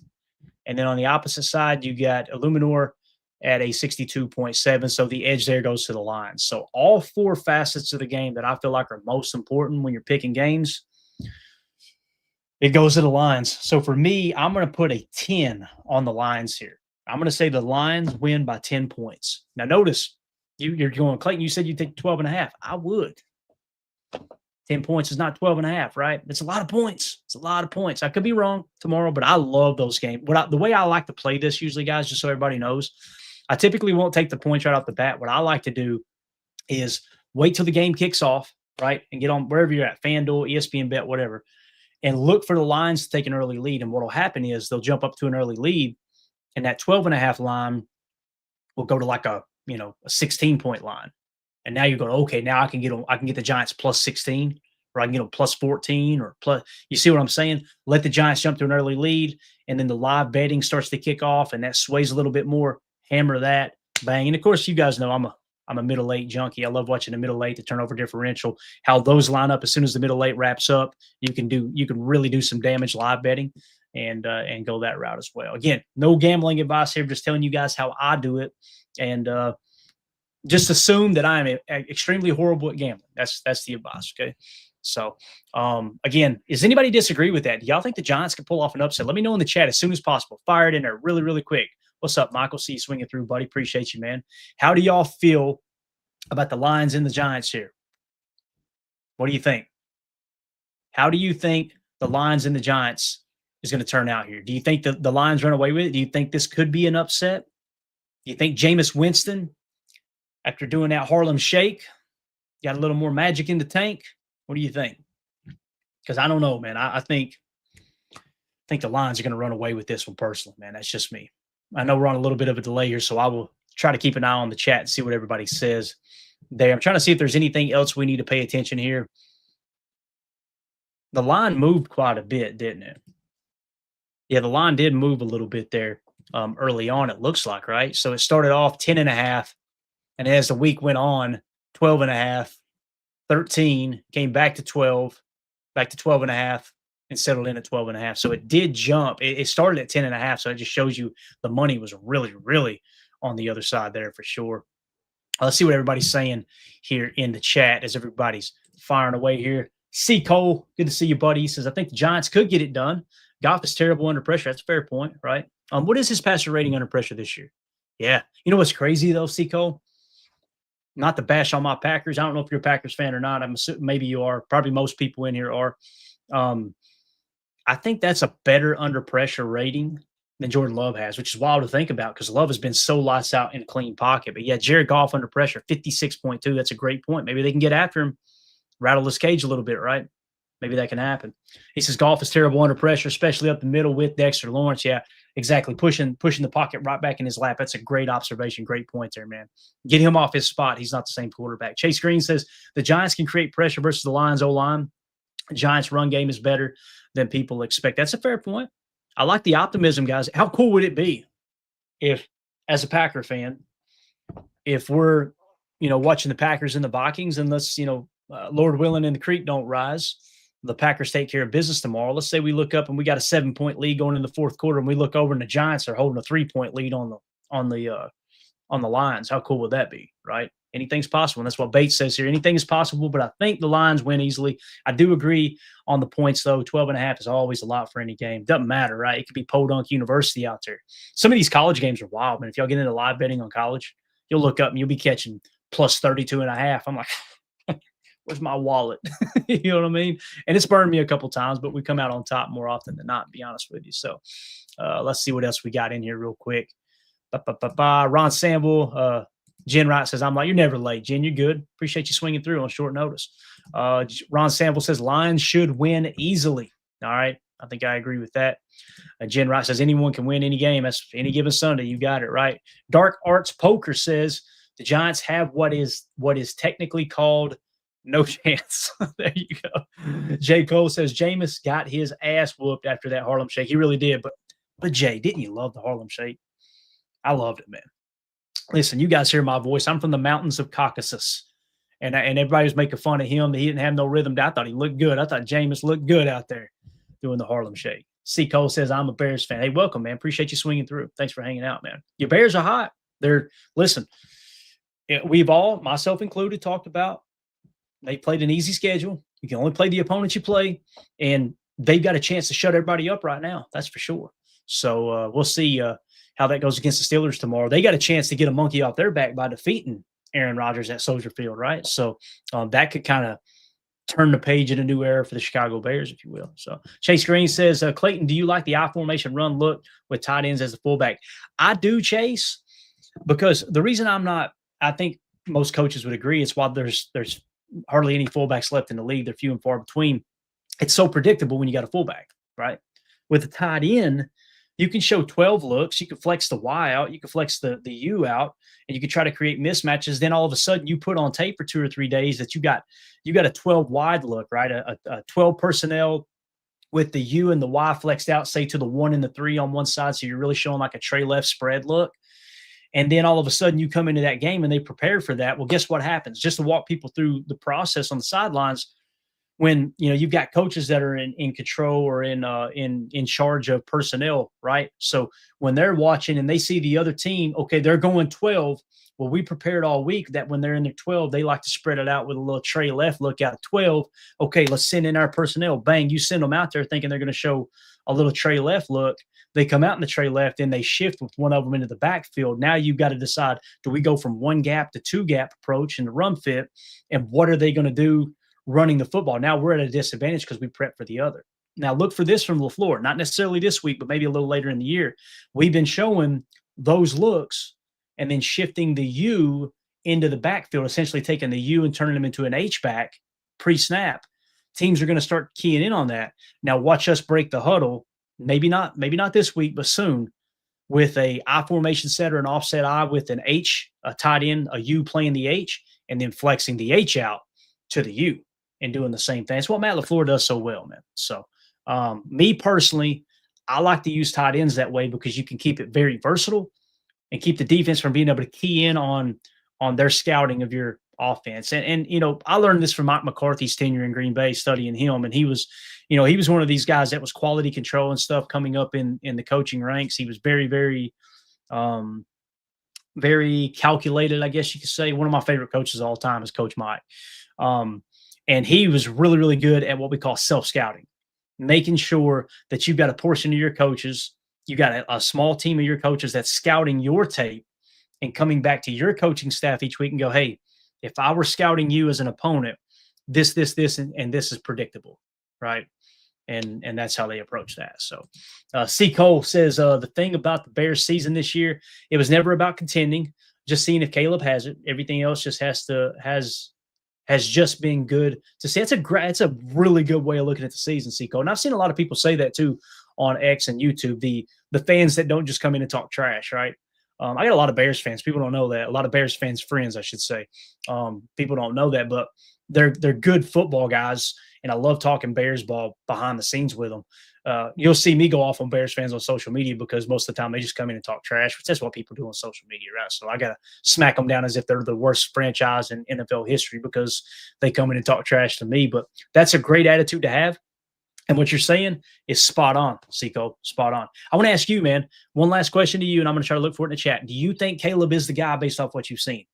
And then on the opposite side, you got Illuminor at a 62.7. So the edge there goes to the Lions. So all 4 facets of the game that I feel like are most important when you're picking games, it goes to the Lions. So for me, I'm going to put a 10 on the Lions here. I'm going to say the Lions win by 10 points. Now notice, you're going, Clayton, you said you think 12.5. I would. 10 points is not 12.5, right? It's a lot of points. It's a lot of points. I could be wrong tomorrow, but I love those games. The way I like to play this usually, guys, just so everybody knows, I typically won't take the points right off the bat. What I like to do is wait till the game kicks off, right, and get on wherever you're at, FanDuel, ESPN Bet, whatever, and look for the Lions to take an early lead. And what will happen is they'll jump up to an early lead, and that 12.5 line will go to like a 16-point line. And now you go, okay, now I can get the Giants plus 16, or I can get them plus 14 or plus. You see what I'm saying? Let the Giants jump to an early lead, and then the live betting starts to kick off, and that sways a little bit more. Hammer that, bang. And of course, you guys know I'm a middle 8 junkie. I love watching the middle 8, the turnover differential, how those line up. As soon as the middle 8 wraps up, you can really do some damage live betting and go that route as well. Again, no gambling advice here, just telling you guys how I do it. And just assume that I am extremely horrible at gambling. That's the advice. Okay. So again, does anybody disagree with that? Do y'all think the Giants can pull off an upset? Let me know in the chat as soon as possible. Fire it in there really, really quick. What's up, Michael? See you swinging through, buddy. Appreciate you, man. How do y'all feel about the Lions and the Giants here? What do you think? How do you think the Lions and the Giants is going to turn out here? Do you think the Lions run away with it? Do you think this could be an upset? Do you think Jameis Winston, after doing that Harlem Shake, got a little more magic in the tank? What do you think? Because I don't know, man. I think the Lions are going to run away with this one personally, man. That's just me. I know we're on a little bit of a delay here, so I will try to keep an eye on the chat and see what everybody says there. I'm trying to see if there's anything else we need to pay attention here. The line moved quite a bit, didn't it? Yeah, the line did move a little bit there early on, it looks like, right? So it started off 10.5, and as the week went on, 12.5, 13, came back to 12, back to 12.5, and settled in at 12.5. So it did jump. It started at 10.5. So it just shows you the money was really, really on the other side there for sure. Let's see what everybody's saying here in the chat as everybody's firing away here. C. Cole, good to see you, buddy. He says, I think the Giants could get it done. Goff is terrible under pressure. That's a fair point, right? What is his passer rating under pressure this year? Yeah. You know what's crazy, though, C. Cole? Not to bash on my Packers. I don't know if you're a Packers fan or not. I'm assuming maybe you are. Probably most people in here are. I think that's a better under pressure rating than Jordan Love has, which is wild to think about because Love has been so lights out in a clean pocket. But yeah, Jared Goff under pressure, 56.2. That's a great point. Maybe they can get after him, rattle his cage a little bit, right? Maybe that can happen. He says Goff is terrible under pressure, especially up the middle with Dexter Lawrence. Yeah, Exactly. Pushing the pocket right back in his lap. That's a great observation. Great point there, man. Get him off his spot. He's not the same quarterback. Chase Green says the Giants can create pressure versus the Lions O-line. Giants run game is better than people expect. That's a fair point. I like the optimism, guys. How cool would it be if, as a Packer fan, if we're, watching the Packers and the Vikings, and let's, Lord willing and the creek don't rise, the Packers take care of business tomorrow. Let's say we look up and we got a 7-point lead going in the fourth quarter, and we look over and the Giants are holding a 3-point lead on the Lions. How cool would that be, right? Anything's possible. And that's what Bates says here. Anything is possible, but I think the Lions win easily. I do agree on the points, though. 12.5 is always a lot for any game. Doesn't matter, right? It could be Podunk University out there. Some of these college games are wild, man. If y'all get into live betting on college, you'll look up and you'll be catching plus 32.5. I'm like, where's my wallet? You know what I mean? And it's burned me a couple times, but we come out on top more often than not, to be honest with you. So let's see what else we got in here real quick. Ron Samble, Jen Wright says, I'm like, you're never late, Jen. You're good. Appreciate you swinging through on short notice. Ron Sample says, Lions should win easily. All right. I think I agree with that. Jen Wright says, anyone can win any game. That's any given Sunday. You got it right. Dark Arts Poker says, the Giants have what is technically called no chance. There you go. J. Cole says, Jameis got his ass whooped after that Harlem Shake. He really did. But Jay, didn't you love the Harlem Shake? I loved it, man. Listen, you guys hear my voice. I'm from the mountains of Caucasus, and everybody was making fun of him that he didn't have no rhythm. I thought he looked good. I thought Jameis looked good out there doing the Harlem Shake. C. Cole says, I'm a Bears fan. Hey, welcome, man. Appreciate you swinging through. Thanks for hanging out, man. Your Bears are hot. Listen, we've all, myself included, talked about they played an easy schedule. You can only play the opponents you play, and they've got a chance to shut everybody up right now. That's for sure. So we'll see how that goes against the Steelers tomorrow. They got a chance to get a monkey off their back by defeating Aaron Rodgers at Soldier Field, right? So that could kind of turn the page in a new era for the Chicago Bears, if you will. So Chase Green says, Clayton, do you like the I formation run look with tight ends as a fullback? I do, Chase, because the reason I think most coaches would agree, it's why there's hardly any fullbacks left in the league. They're few and far between. It's so predictable when you got a fullback, right? With a tight end, you can show 12 looks. You can flex the Y out. You can flex the U out, and you can try to create mismatches. Then all of a sudden, you put on tape for 2 or 3 days that you got a 12 wide look, right? A 12 personnel with the U and the Y flexed out, say to the 1 and the 3 on one side. So you're really showing like a tray left spread look. And then all of a sudden, you come into that game and they prepare for that. Well, guess what happens? Just to walk people through the process on the sidelines. When you've got coaches that are in control or in charge of personnel, right? So when they're watching and they see the other team, okay, they're going 12. Well, we prepared all week that when they're in their 12, they like to spread it out with a little tray left look out of 12. Okay, let's send in our personnel. Bang, you send them out there thinking they're going to show a little tray left look. They come out in the tray left and they shift with one of them into the backfield. Now you've got to decide, do we go from 1 gap to 2 gap approach in the run fit? And what are they going to do running the football? Now we're at a disadvantage because we prep for the other. Now look for this from LaFleur, not necessarily this week, but maybe a little later in the year. We've been showing those looks and then shifting the U into the backfield, essentially taking the U and turning them into an H-back pre-snap. Teams are going to start keying in on that. Now watch us break the huddle. Maybe not this week, but soon, with a I formation set or an offset I with an H, a tight end, a U playing the H, and then flexing the H out to the U and doing the same thing. It's what Matt LaFleur does so well, man. So me personally, I like to use tight ends that way because you can keep it very versatile and keep the defense from being able to key in on their scouting of your offense. And I learned this from Mike McCarthy's tenure in Green Bay, studying him. And he was one of these guys that was quality control and stuff coming up in the coaching ranks. He was very, very, very calculated, I guess you could say. One of my favorite coaches of all time is Coach Mike. And he was really, really good at what we call self-scouting, making sure that you've got a portion of your coaches, you got a small team of your coaches that's scouting your tape and coming back to your coaching staff each week and go, hey, if I were scouting you as an opponent, this, and this is predictable, right? And that's how they approach that. So C. Cole says the thing about the Bears season this year, it was never about contending, just seeing if Caleb has it. Everything else just has just been good to see. It's a really good way of looking at the season, C. Cole. And I've seen a lot of people say that too on X and YouTube, the fans that don't just come in and talk trash, right? I got a lot of Bears fans. People don't know that. A lot of Bears fans, friends, I should say. People don't know that, but they're good football guys, and I love talking Bears ball behind the scenes with them. You'll see me go off on Bears fans on social media because most of the time they just come in and talk trash, which that's what people do on social media, right? So I got to smack them down as if they're the worst franchise in NFL history because they come in and talk trash to me. But that's a great attitude to have. And what you're saying is spot on, Seco, spot on. I want to ask you, man, one last question to you, and I'm going to try to look for it in the chat. Do you think Caleb is the guy based off what you've seen?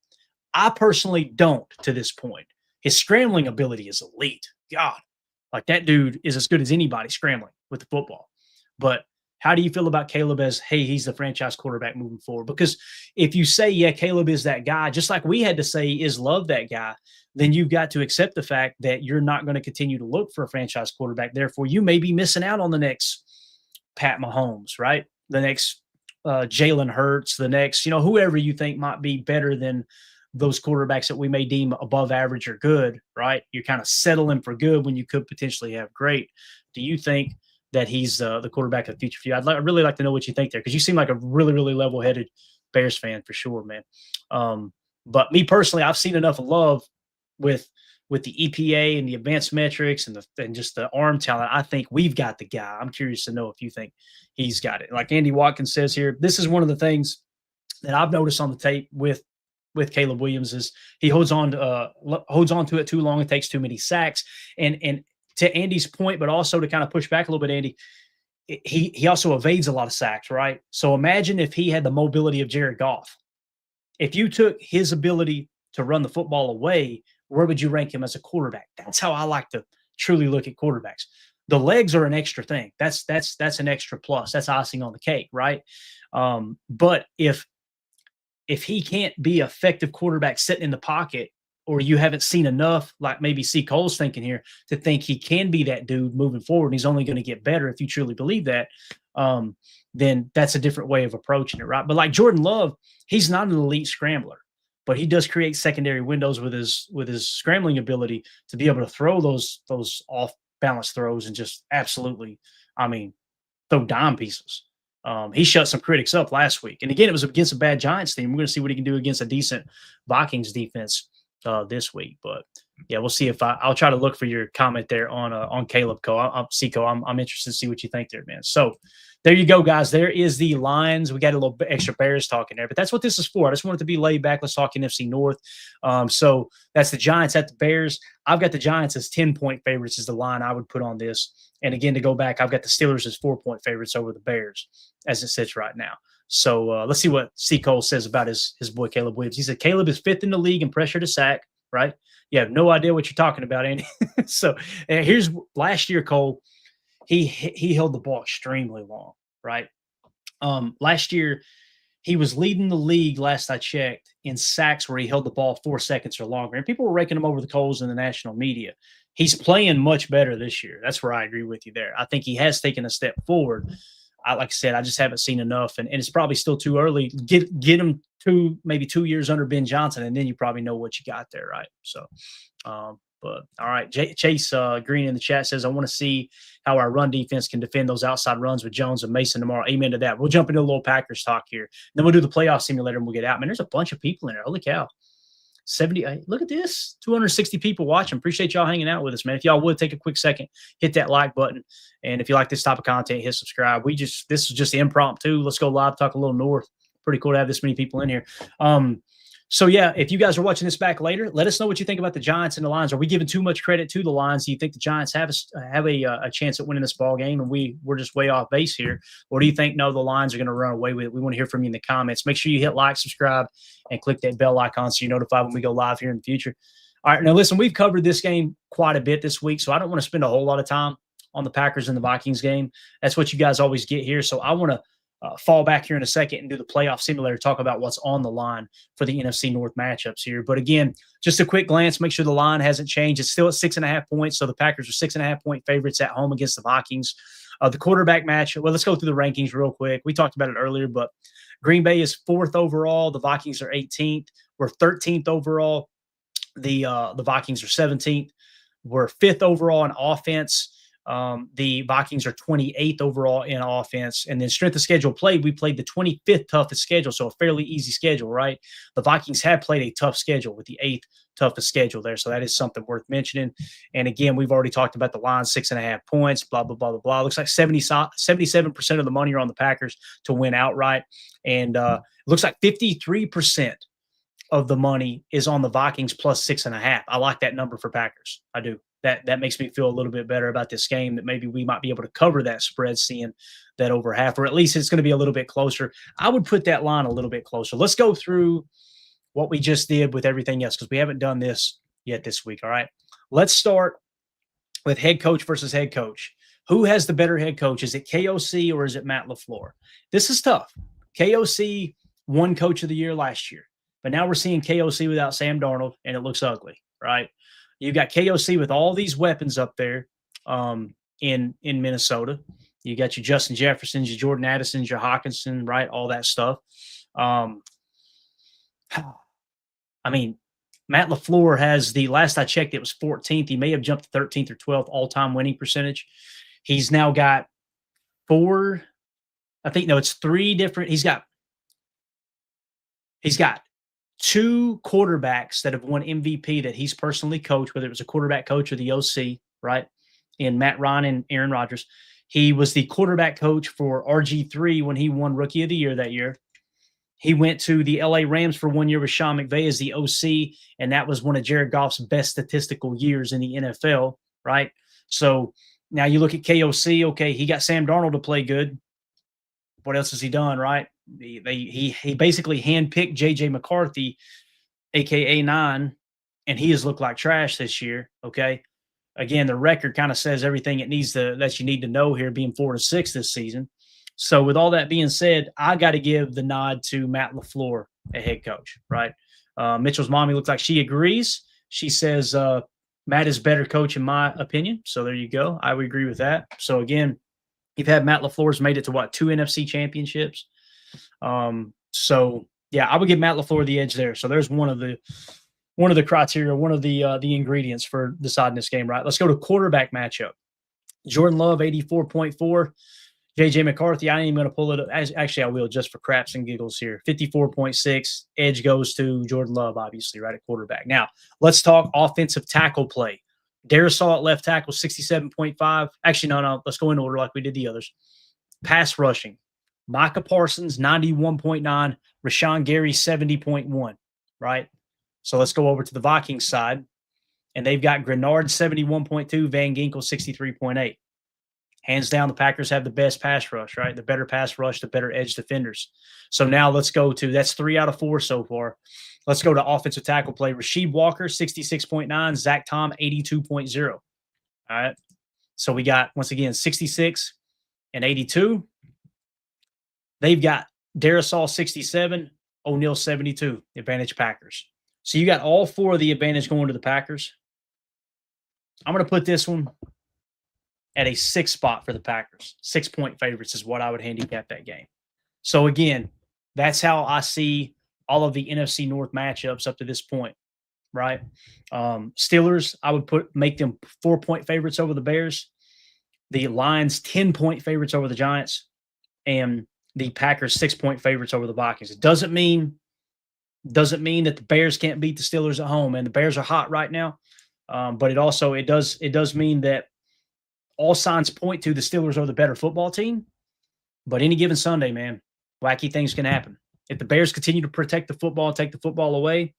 I personally don't to this point. His scrambling ability is elite. God, like that dude is as good as anybody scrambling with the football. But how do you feel about Caleb as, hey, he's the franchise quarterback moving forward? Because if you say, yeah, Caleb is that guy, just like we had to say, is Love that guy, then you've got to accept the fact that you're not going to continue to look for a franchise quarterback. Therefore, you may be missing out on the next Pat Mahomes, right? The next Jalen Hurts, the next, whoever you think might be better than those quarterbacks that we may deem above average or good, right? You're kind of settling for good when you could potentially have great. Do you think that he's the quarterback of the future for you? I'd really like to know what you think there, because you seem like a really, really level-headed Bears fan for sure, man. But me personally, I've seen enough love with the EPA and the advanced metrics and just the arm talent. I think we've got the guy. I'm curious to know if you think he's got it. Like Andy Watkins says here, this is one of the things that I've noticed on the tape with Caleb Williams is he holds on to it too long and takes too many sacks. And to Andy's point, but also to kind of push back a little bit, Andy, he also evades a lot of sacks, right? So imagine if he had the mobility of Jared Goff. If you took his ability to run the football away, where would you rank him as a quarterback? That's how I like to truly look at quarterbacks. The legs are an extra thing. That's an extra plus. That's icing on the cake, right? But if he can't be effective quarterback sitting in the pocket, or you haven't seen enough, like maybe C. Cole's thinking here, to think he can be that dude moving forward, and he's only going to get better if you truly believe that, then that's a different way of approaching it, right? But like Jordan Love, he's not an elite scrambler, but he does create secondary windows with his scrambling ability to be able to throw those off-balance throws and just absolutely, throw dime pieces. He shut some critics up last week. And again, it was against a bad Giants team. We're going to see what he can do against a decent Vikings defense this week. But yeah, we'll see if I'll try to look for your comment there on Caleb Seco. I'm interested to see what you think there, man. So there you go, guys. There is the lines. We got a little bit extra Bears talking there, but that's what this is for. I just wanted to be laid back. Let's talk NFC North. So that's the Giants at the Bears. I've got the Giants as 10-point favorites is the line I would put on this. And again, to go back, I've got the Steelers as 4-point favorites over the Bears as it sits right now. So let's see what C. Cole says about his boy Caleb Williams. He said Caleb is 5th in the league in pressure to sack, right? You have no idea what you're talking about, Andy. So here's last year, Cole. He held the ball extremely long, right? Last year, he was leading the league, last I checked, in sacks where he held the ball 4 seconds or longer. And people were raking him over the coals in the national media. He's playing much better this year. That's where I agree with you there. I think he has taken a step forward. Like I said, I just haven't seen enough, and it's probably still too early. Get him maybe 2 years under Ben Johnson, and then you probably know what you got there, right? So, but all right, Chase Green in the chat says, I want to see how our run defense can defend those outside runs with Jones and Mason tomorrow. Amen to that. We'll jump into a little Packers talk here. Then we'll do the playoff simulator and we'll get out. Man, there's a bunch of people in there. Holy cow. 70. Look at this. 260 people watching. Appreciate y'all hanging out with us, man. If y'all would take a quick second, hit that like button. And if you like this type of content, hit subscribe. This is just impromptu. Let's go live, talk a little North. Pretty cool to have this many people in here. So, yeah, if you guys are watching this back later, let us know what you think about the Giants and the Lions. Are we giving too much credit to the Lions? Do you think the Giants have a chance at winning this ball game and we're just way off base here? Or do you think, no, the Lions are going to run away with it? We want to hear from you in the comments. Make sure you hit like, subscribe, and click that bell icon so you're notified when we go live here in the future. All right, now listen, we've covered this game quite a bit this week, so I don't want to spend a whole lot of time on the Packers and the Vikings game. That's what you guys always get here. So I want to fall back here in a second and do the playoff simulator, talk about what's on the line for the NFC North matchups here. But again, just a quick glance, make sure the line hasn't changed. It's still at 6.5 points. So the Packers are 6.5-point favorites at home against the Vikings. The quarterback match, well, let's go through the rankings real quick. We talked about it earlier, but Green Bay is 4th overall. The Vikings are 18th. We're 13th overall. The Vikings are 17th. We're 5th overall in offense. The Vikings are 28th overall in offense. And then strength of schedule played, we played the 25th toughest schedule, so a fairly easy schedule, right? The Vikings have played a tough schedule with the 8th toughest schedule there, so that is something worth mentioning. And again, we've already talked about the line, 6.5 points, blah, blah, blah, blah, blah. Looks like 77% of the money are on the Packers to win outright. And it looks like 53% of the money is on the Vikings plus 6.5. I like that number for Packers. I do. That makes me feel a little bit better about this game, that maybe we might be able to cover that spread, seeing that over half, or at least it's going to be a little bit closer. I would put that line a little bit closer. Let's go through what we just did with everything else, because we haven't done this yet this week. All right. Let's start with head coach versus head coach. Who has the better head coach? Is it KOC or is it Matt LaFleur? This is tough. KOC won coach of the year last year, but now we're seeing KOC without Sam Darnold, and it looks ugly, right? You've got KOC with all these weapons up there in Minnesota. You got your Justin Jeffersons, your Jordan Addisons, your Hawkinson, right? All that stuff. I mean, Matt LaFleur has the last I checked, it was 14th. He may have jumped to 13th or 12th all-time winning percentage. He's now got it's 3 different. He's got 2 quarterbacks that have won MVP that he's personally coached, whether it was a quarterback coach or the OC, right? In Matt Ryan and Aaron Rodgers. He was the quarterback coach for RG3 when he won Rookie of the Year that year. He went to the LA Rams for 1 year with Sean McVay as the OC, and that was one of Jared Goff's best statistical years in the NFL, right? So now you look at KOC, okay, he got Sam Darnold to play good. What else has he done, right? He basically handpicked J.J. McCarthy, a.k.a. 9, and he has looked like trash this year, okay? Again, the record kind of says everything that you need to know here, being 4-6 this season. So with all that being said, I got to give the nod to Matt LaFleur, a head coach, right? Mitchell's mommy looks like she agrees. She says Matt is better coach in my opinion. So there you go. I would agree with that. So again, you've had Matt LaFleur's made it to 2 NFC championships. So yeah, I would give Matt LaFleur the edge there. So there's one of the criteria, one of the ingredients for deciding this game, right? Let's go to quarterback matchup. Jordan Love, 84.4. J.J. McCarthy, I ain't even going to pull it up. Actually, I will just for craps and giggles here. 54.6. Edge goes to Jordan Love, obviously, right at quarterback. Now, let's talk offensive tackle play. Darisaw at left tackle, 67.5. Actually, no. Let's go in order like we did the others. Pass rushing. Micah Parsons, 91.9. Rashawn Gary, 70.1, right? So let's go over to the Vikings side. And they've got Grenard, 71.2. Van Ginkel, 63.8. Hands down, the Packers have the best pass rush, right? The better pass rush, the better edge defenders. So now let's go to, that's 3 out of 4 so far. Let's go to offensive tackle play. Rasheed Walker, 66.9. Zach Tom, 82.0. All right. So we got, once again, 66 and 82. They've got Darisaw, 67. O'Neal, 72. Advantage Packers. So you got all 4 of the advantage going to the Packers. I'm going to put this one at a 6 spot for the Packers. 6-point favorites is what I would handicap that game. So again, that's how I see all of the NFC North matchups up to this point, right? Steelers, I would make them 4-point favorites over the Bears. The Lions, 10-point favorites over the Giants. And the Packers, 6-point favorites over the Vikings. It doesn't mean that the Bears can't beat the Steelers at home, and the Bears are hot right now. But it does mean that all signs point to the Steelers are the better football team. But any given Sunday, man, wacky things can happen. If the Bears continue to protect the football and take the football away,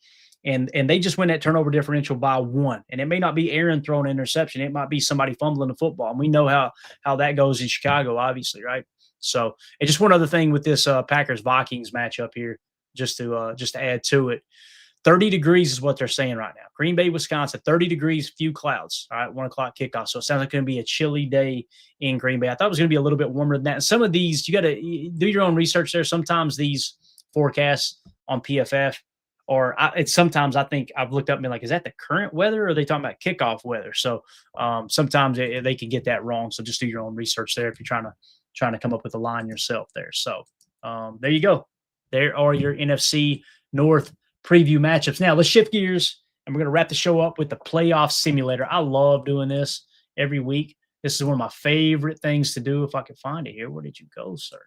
and they just win that turnover differential by 1, and it may not be Aaron throwing an interception, it might be somebody fumbling the football, and we know how that goes in Chicago, obviously, right? So, and just one other thing with this Packers-Vikings matchup here, just to add to it. 30 degrees is what they're saying right now. Green Bay, Wisconsin, 30 degrees, few clouds. All right, 1 o'clock kickoff. So it sounds like it's going to be a chilly day in Green Bay. I thought it was going to be a little bit warmer than that. And some of these, you got to do your own research there. Sometimes these forecasts on PFF, sometimes I think I've looked up and been like, is that the current weather, or are they talking about kickoff weather? So sometimes they can get that wrong. So just do your own research there if you're trying to come up with a line yourself there. So there you go. There are your NFC North preview matchups. Now let's shift gears, and we're going to wrap the show up with the playoff simulator. I love doing this every week. This is one of my favorite things to do if I can find it here. Where did you go, sir?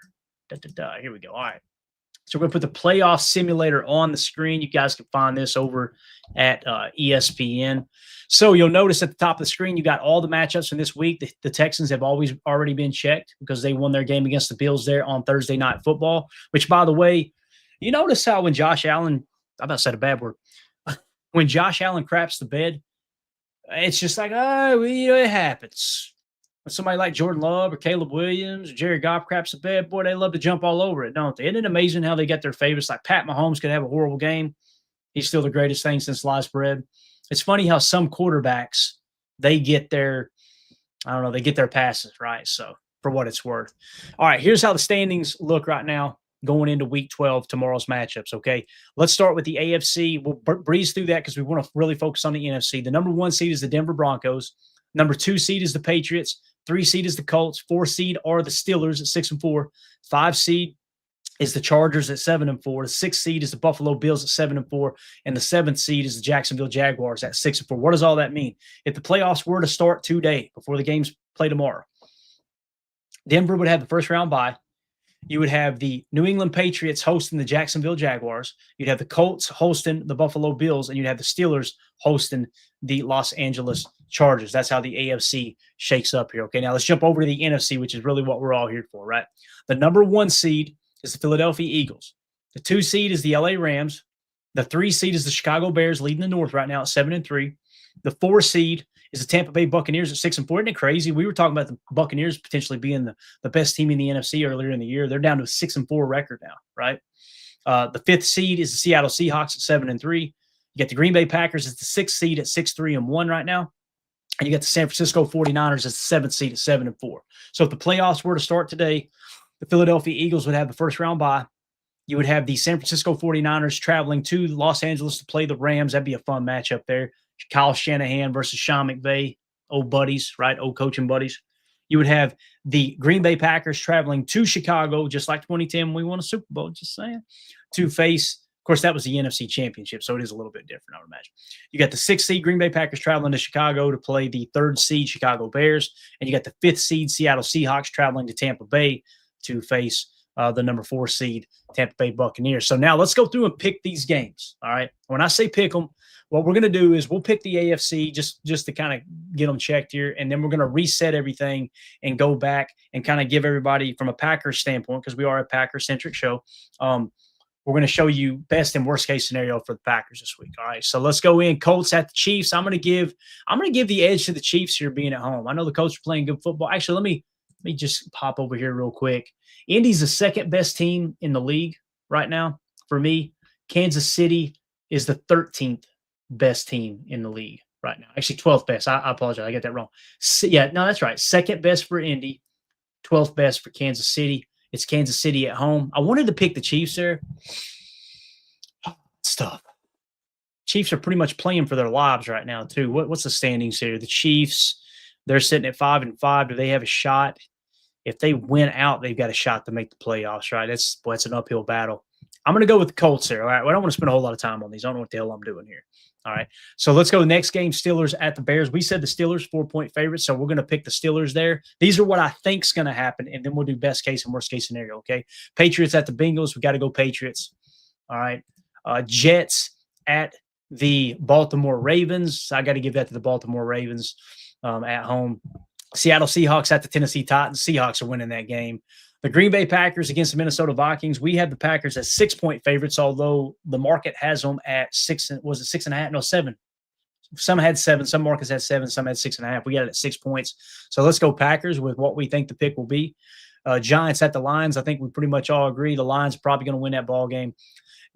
Here we go. All right. So we're going to put the playoff simulator on the screen. You guys can find this over at ESPN. So you'll notice at the top of the screen, you got all the matchups from this week. The Texans have already been checked because they won their game against the Bills there on Thursday Night Football, which, by the way, you notice how when Josh Allen, I about said a bad word, when Josh Allen craps the bed, it's just like, oh, it happens. When somebody like Jordan Love or Caleb Williams or Jerry Goff craps the bed, boy, they love to jump all over it, don't they? Isn't it amazing how they get their favorites? Like Pat Mahomes could have a horrible game. He's still the greatest thing since sliced bread. It's funny how some quarterbacks, they get their passes, right? So for what it's worth. All right, here's how the standings look right now going into week 12, tomorrow's matchups, okay? Let's start with the AFC. We'll breeze through that because we want to really focus on the NFC. The number 1 seed is the Denver Broncos. Number 2 seed is the Patriots. 3 seed is the Colts. 4 seed are the Steelers at 6-4. 5 seed is the Chargers at 7-4. The 6th seed is the Buffalo Bills at 7-4. And the 7th seed is the Jacksonville Jaguars at 6-4. What does all that mean? If the playoffs were to start today, before the games play tomorrow, Denver would have the first round bye. You would have the New England Patriots hosting the Jacksonville Jaguars. You'd have the Colts hosting the Buffalo Bills, and you'd have the Steelers hosting the Los Angeles Chargers. That's how the AFC shakes up here. Okay, now let's jump over to the NFC, which is really what we're all here for, right? The number 1 seed is the Philadelphia Eagles. The 2 seed is the LA Rams. The 3 seed is the Chicago Bears, leading the North right now at 7-3. The 4 seed is the Tampa Bay Buccaneers at 6-4. Isn't it crazy? We were talking about the Buccaneers potentially being the best team in the NFC earlier in the year. They're down to a 6-4 record now, right? The 5th seed is the Seattle Seahawks at 7-3. You get the Green Bay Packers as the 6th seed at 6-3-1 right now. And you got the San Francisco 49ers as the 7th seed at 7-4. So if the playoffs were to start today, the Philadelphia Eagles would have the first round bye. You would have the San Francisco 49ers traveling to Los Angeles to play the Rams. That'd be a fun matchup there. Kyle Shanahan versus Sean McVay, old buddies, right? Old coaching buddies. You would have the Green Bay Packers traveling to Chicago, just like 2010 when we won a Super Bowl, just saying, to face, of course, that was the NFC Championship, so it is a little bit different, I would imagine. You got the 6th seed Green Bay Packers traveling to Chicago to play the 3rd seed Chicago Bears, and you got the 5th seed Seattle Seahawks traveling to Tampa Bay to face the number 4 seed Tampa Bay Buccaneers. So now let's go through and pick these games, all right? When I say pick them, what we're going to do is we'll pick the AFC just to kind of get them checked here, and then we're going to reset everything and go back and kind of give everybody from a Packers standpoint, because we are a Packer-centric show, we're going to show you best and worst case scenario for the Packers this week. All right, so let's go in. Colts at the Chiefs. I'm going to give the edge to the Chiefs here being at home. I know the Colts are playing good football. Actually, let me just pop over here real quick. Indy's the 2nd best team in the league right now for me. Kansas City is the 13th best team in the league right now. Actually, 12th best. I apologize. I got that wrong. No, that's right. 2nd best for Indy, 12th best for Kansas City. It's Kansas City at home. I wanted to pick the Chiefs there. It's tough. Chiefs are pretty much playing for their lives right now, too. What's the standings here? The Chiefs, they're sitting at 5-5. Do they have a shot? If they win out, they've got a shot to make the playoffs, right? That's an uphill battle. I'm going to go with the Colts here. All right. Well, I don't want to spend a whole lot of time on these. I don't know what the hell I'm doing here. All right. So let's go to the next game, Steelers at the Bears. We said the Steelers 4-point favorites, so we're going to pick the Steelers there. These are what I think is going to happen, and then we'll do best case and worst case scenario, okay? Patriots at the Bengals. We got to go Patriots. All right. Jets at the Baltimore Ravens. I got to give that to the Baltimore Ravens at home. Seattle Seahawks at the Tennessee Titans. Seahawks are winning that game. The Green Bay Packers against the Minnesota Vikings. We have the Packers as 6-point favorites, although the market has them at 6. Was it 6.5? No, 7. Some had 7. Some markets had 7. Some had 6.5. We got it at 6 points. So let's go Packers with what we think the pick will be. Giants at the Lions. I think we pretty much all agree the Lions are probably going to win that ball game.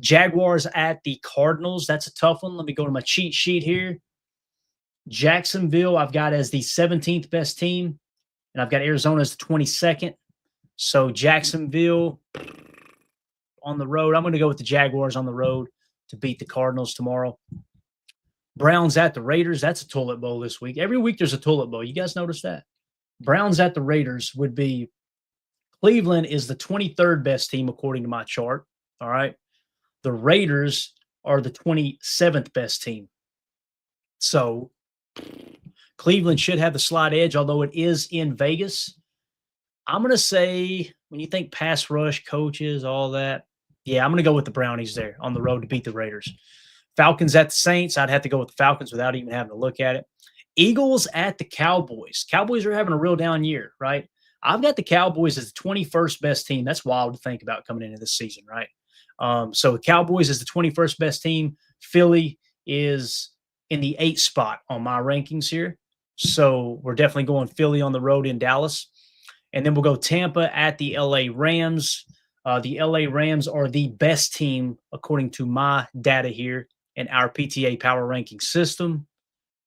Jaguars at the Cardinals. That's a tough one. Let me go to my cheat sheet here. Jacksonville, I've got as the 17th best team, and I've got Arizona as the 22nd. So Jacksonville on the road. I'm going to go with the Jaguars on the road to beat the Cardinals tomorrow. Browns at the Raiders. That's a toilet bowl this week. Every week there's a toilet bowl. You guys notice that? Browns at the Raiders would be Cleveland is the 23rd best team according to my chart. All right. The Raiders are the 27th best team. So Cleveland should have the slight edge, although it is in Vegas. I'm going to say, when you think pass rush, coaches, all that, yeah, I'm going to go with the Brownies there on the road to beat the Raiders. Falcons at the Saints, I'd have to go with the Falcons without even having to look at it. Eagles at the Cowboys. Cowboys are having a real down year, right? I've got the Cowboys as the 21st best team. That's wild to think about coming into this season, right? So the Cowboys is the 21st best team. Philly is in the 8th spot on my rankings here. So we're definitely going Philly on the road in Dallas. And then we'll go Tampa at the LA Rams. The LA Rams are the best team according to my data here in our PTA power ranking system.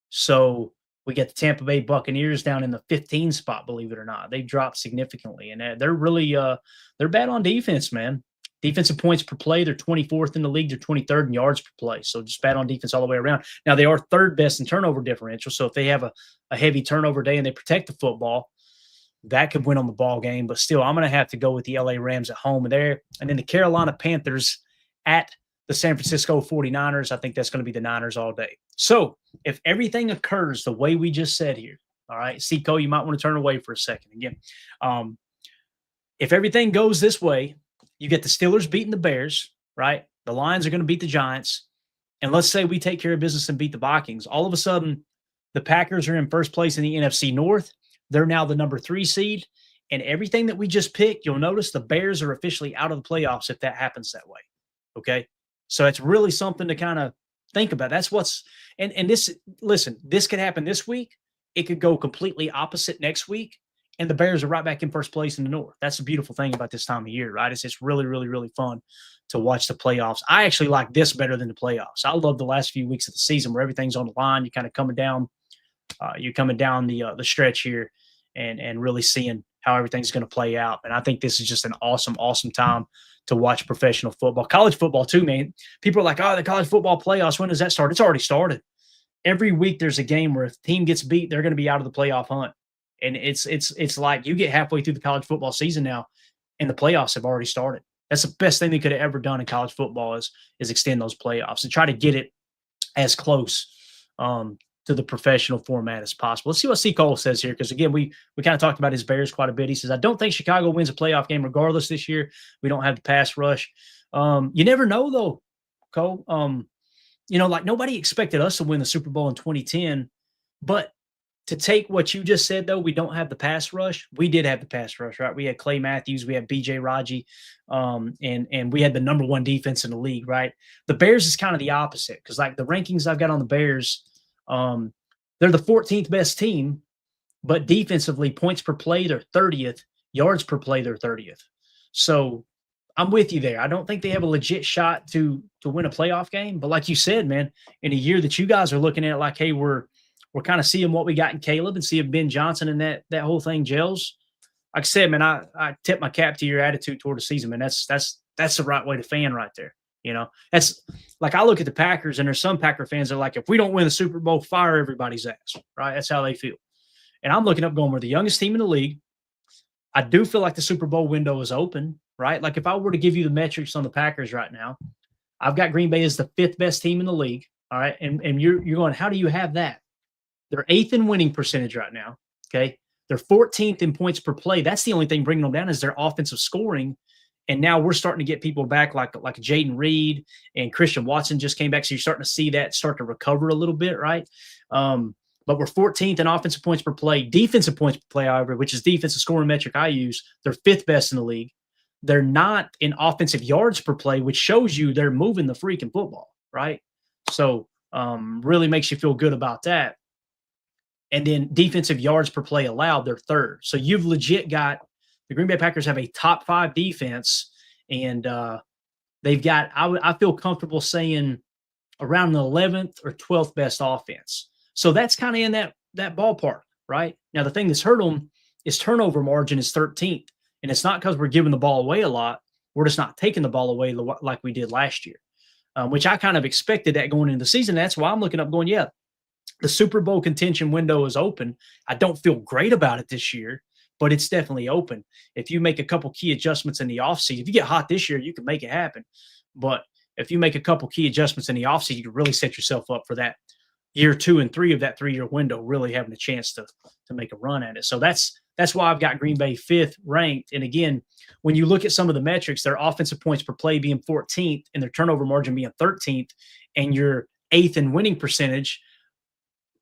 So we get the Tampa Bay Buccaneers down in the 15 spot, believe it or not. They've dropped significantly, and they're really they're bad on defense, man. Defensive points per play, they're 24th in the league. They're 23rd in yards per play. So just bad on defense all the way around. Now, they are 3rd best in turnover differential. So if they have a heavy turnover day and they protect the football, that could win on the ball game. But still, I'm going to have to go with the LA Rams at home there. And then the Carolina Panthers at the San Francisco 49ers. I think that's going to be the Niners all day. So if everything occurs the way we just said here, all right, Seco, you might want to turn away for a second again. If everything goes this way, you get the Steelers beating the Bears, right? The Lions are going to beat the Giants. And let's say we take care of business and beat the Vikings. All of a sudden, the Packers are in first place in the NFC North. They're now the number 3 seed. And everything that we just picked, you'll notice the Bears are officially out of the playoffs if that happens that way. Okay? So it's really something to kind of think about. That's what's – and this – listen, this could happen this week. It could go completely opposite next week. And the Bears are right back in first place in the North. That's the beautiful thing about this time of year, right? It's really, really, really fun to watch the playoffs. I actually like this better than the playoffs. I love the last few weeks of the season where everything's on the line. You're kind of coming down the stretch here and really seeing how everything's going to play out. And I think this is just an awesome, awesome time to watch professional football. College football too, man. People are like, oh, the college football playoffs, when does that start? It's already started. Every week there's a game where if a team gets beat, they're going to be out of the playoff hunt. And it's like you get halfway through the college football season now, and the playoffs have already started. That's the best thing they could have ever done in college football is extend those playoffs and try to get it as close to the professional format as possible. Let's see what C. Cole says here, because, again, we kind of talked about his Bears quite a bit. He says, I don't think Chicago wins a playoff game regardless this year. We don't have the pass rush. You never know, though, Cole. Like nobody expected us to win the Super Bowl in 2010, but to take what you just said, though, we don't have the pass rush. We did have the pass rush, right? We had Clay Matthews, we had B.J. Raji, and we had the number 1 defense in the league, right? The Bears is kind of the opposite because, like, the rankings I've got on the Bears, they're the 14th best team, but defensively, points per play, they're 30th. Yards per play, they're 30th. So I'm with you there. I don't think they have a legit shot to win a playoff game. But like you said, man, in a year that you guys are looking at like, hey, we're kind of seeing what we got in Caleb and see if Ben Johnson and that whole thing gels. Like I said, man, I tip my cap to your attitude toward the season, man. That's the right way to fan right there. That's like I look at the Packers, and there's some Packer fans that are like, if we don't win the Super Bowl, fire everybody's ass, right? That's how they feel. And I'm looking up going, we're the youngest team in the league. I do feel like the Super Bowl window is open, right? Like if I were to give you the metrics on the Packers right now, I've got Green Bay as the 5th best team in the league, all right? And you're going, how do you have that? They're 8th in winning percentage right now, okay? They're 14th in points per play. That's the only thing bringing them down is their offensive scoring. And now we're starting to get people back like Jaden Reed and Christian Watson just came back. So you're starting to see that start to recover a little bit, right? But we're 14th in offensive points per play. Defensive points per play, however, which is defensive scoring metric I use, they're 5th best in the league. They're not in offensive yards per play, which shows you they're moving the freaking football, right? So really makes you feel good about that. And then defensive yards per play allowed, they're 3rd. So you've legit got the Green Bay Packers have a top 5 defense, and they've got, I feel comfortable saying, around the 11th or 12th best offense. So that's kind of in that ballpark, right? Now, the thing that's hurt them is turnover margin is 13th. And it's not because we're giving the ball away a lot. We're just not taking the ball away like we did last year, which I kind of expected that going into the season. That's why I'm looking up going, yeah, the Super Bowl contention window is open. I don't feel great about it this year, but it's definitely open. If you make a couple key adjustments in the offseason, if you get hot this year, you can make it happen. But if you make a couple key adjustments in the offseason, you can really set yourself up for that year 2 and 3 of that 3-year window really having a chance to make a run at it. So that's why I've got Green Bay 5th ranked. And again, when you look at some of the metrics, their offensive points per play being 14th and their turnover margin being 13th, and your 8th in winning percentage,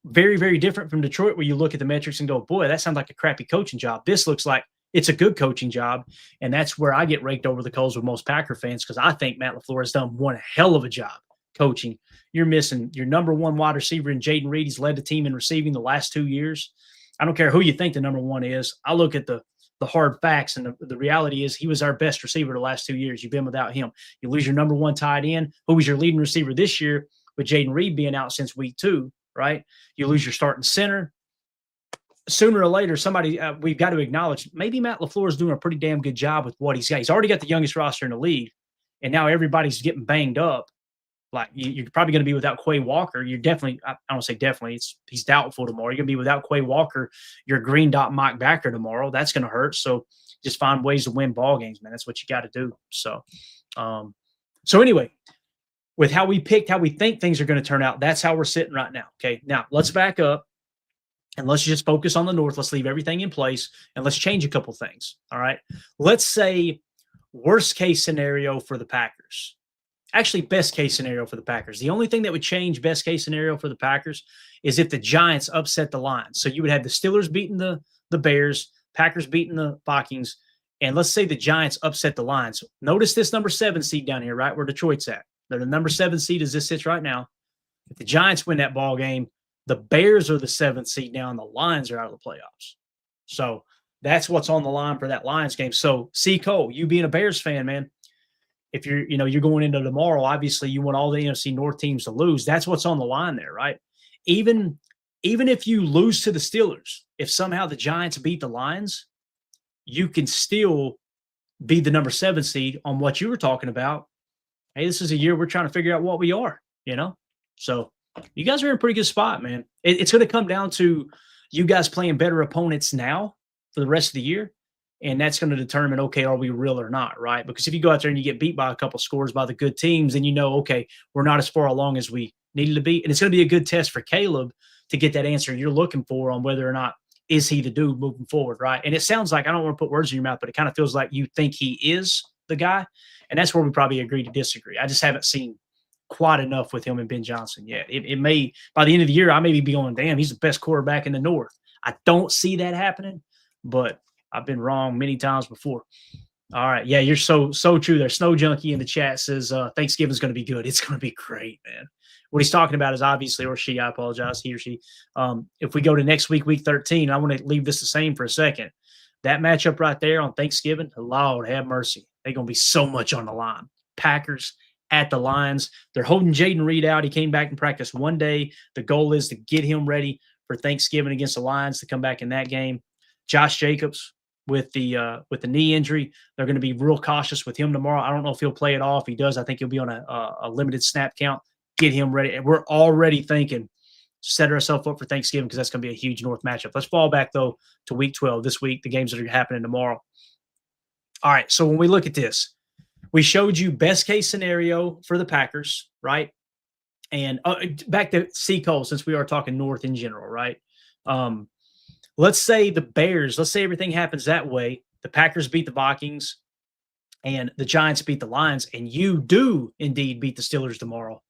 very, very different from Detroit, where you look at the metrics and go, boy, that sounds like a crappy coaching job. This looks like it's a good coaching job. And that's where I get raked over the coals with most Packer fans, because I think Matt LaFleur has done one hell of a job coaching. You're missing your number one wide receiver in Jaden Reed. He's led the team in receiving the last 2 years. I don't care who you think the number one is. I look at the hard facts, and the reality is he was our best receiver the last 2 years. You've been without him. You lose your number one tight end, who was your leading receiver this year, with Jaden Reed being out since week 2, right? You lose your starting center. Sooner or later, somebody we've got to acknowledge, maybe Matt LaFleur is doing a pretty damn good job with what he's got. He's already got the youngest roster in the league, and now everybody's getting banged up. Like, you're probably going to be without Quay Walker. You're definitely, I don't say definitely, he's doubtful tomorrow. You're going to be without Quay Walker, your green dot Mike Backer tomorrow. That's going to hurt. So just find ways to win ball games, man. That's what you got to do. So, anyway, with how we picked, how we think things are going to turn out, that's how we're sitting right now. Okay. Now let's back up and let's just focus on the North. Let's leave everything in place and let's change a couple things. All right. Let's say worst case scenario for the Packers. Actually, best case scenario for the Packers. The only thing that would change best case scenario for the Packers is if the Giants upset the Lions. So you would have the Steelers beating the Bears, Packers beating the Vikings, and let's say the Giants upset the Lions. Notice this number 7 seed down here, right where Detroit's at. They're the number 7 seed as this sits right now. If the Giants win that ball game, the Bears are the 7th seed now, and the Lions are out of the playoffs. So that's what's on the line for that Lions game. So, C. Cole, you being a Bears fan, man, if you're going into tomorrow, obviously you want all the NFC North teams to lose. That's what's on the line there, right? Even if you lose to the Steelers, if somehow the Giants beat the Lions, you can still be the number 7 seed on what you were talking about. Hey, this is a year we're trying to figure out what we are, So you guys are in a pretty good spot, man. It's going to come down to you guys playing better opponents now for the rest of the year. And that's going to determine, okay, are we real or not, right? Because if you go out there and you get beat by a couple scores by the good teams, then okay, we're not as far along as we needed to be. And it's going to be a good test for Caleb to get that answer you're looking for on whether or not is he the dude moving forward, right? And it sounds like, I don't want to put words in your mouth, but it kind of feels like you think he is the guy. And that's where we probably agree to disagree. I just haven't seen quite enough with him and Ben Johnson yet. It may, by the end of the year, I may be going, damn, he's the best quarterback in the North. I don't see that happening, but I've been wrong many times before. All right. Yeah, you're so true there. Snow Junkie in the chat says Thanksgiving's going to be good. It's going to be great, man. What he's talking about is obviously, or she, I apologize, he or she. If we go to next week, week 13, I want to leave this the same for a second. That matchup right there on Thanksgiving, Lord have mercy. They're going to be so much on the line. Packers at the Lions. They're holding Jaden Reed out. He came back and practiced one day. The goal is to get him ready for Thanksgiving against the Lions to come back in that game. Josh Jacobs with the knee injury, they're going to be real cautious with him tomorrow. I don't know if he'll play it off. If he does, I think he'll be on a limited snap count. Get him ready. And we're already thinking, set ourselves up for Thanksgiving because that's going to be a huge North matchup. Let's fall back, though, to week 12 this week, the games that are happening tomorrow. All right, so when we look at this, we showed you best case scenario for the Packers, right? And back to C. Cole, since we are talking North in general, right? Let's say the Bears, let's say everything happens that way. The Packers beat the Vikings and the Giants beat the Lions, and you do indeed beat the Steelers tomorrow.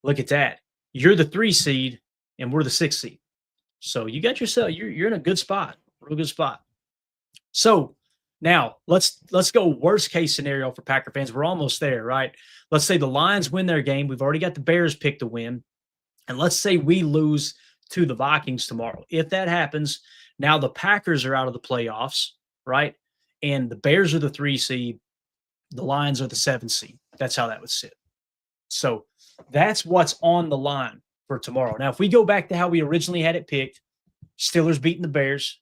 Look at that. You're the 3 seed and we're the 6 seed. So you got yourself, you're in a good spot, real good spot. So now let's go worst case scenario for Packer fans. We're almost there, right? Let's say the Lions win their game. We've already got the Bears picked to win. And let's say we lose to the Vikings tomorrow. If that happens, now the Packers are out of the playoffs, right? And the Bears are the 3 seed. The Lions are the 7 seed. That's how that would sit. So that's what's on the line for tomorrow. Now, if we go back to how we originally had it picked, Steelers beating the Bears,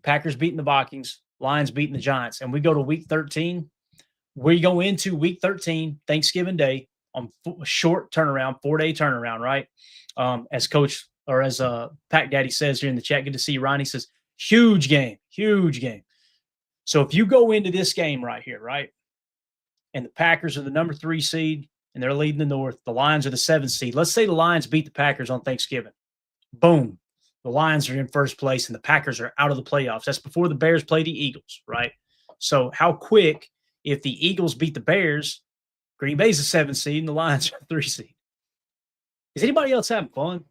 Packers beating the Vikings, Lions beating the Giants, and we go to week 13, we go into week 13, Thanksgiving Day, on a short turnaround, 4-day turnaround, right? As Coach or as Pack Daddy says here in the chat, good to see you, Ron. He says, huge game, huge game. So if you go into this game right here, right, and the Packers are the number 3 seed, and they're leading the North. The Lions are the 7th seed. Let's say the Lions beat the Packers on Thanksgiving. Boom. The Lions are in first place, and the Packers are out of the playoffs. That's before the Bears play the Eagles, right? So how quick, if the Eagles beat the Bears, Green Bay's the 7th seed, and the Lions are 3 seed. Is anybody else having fun?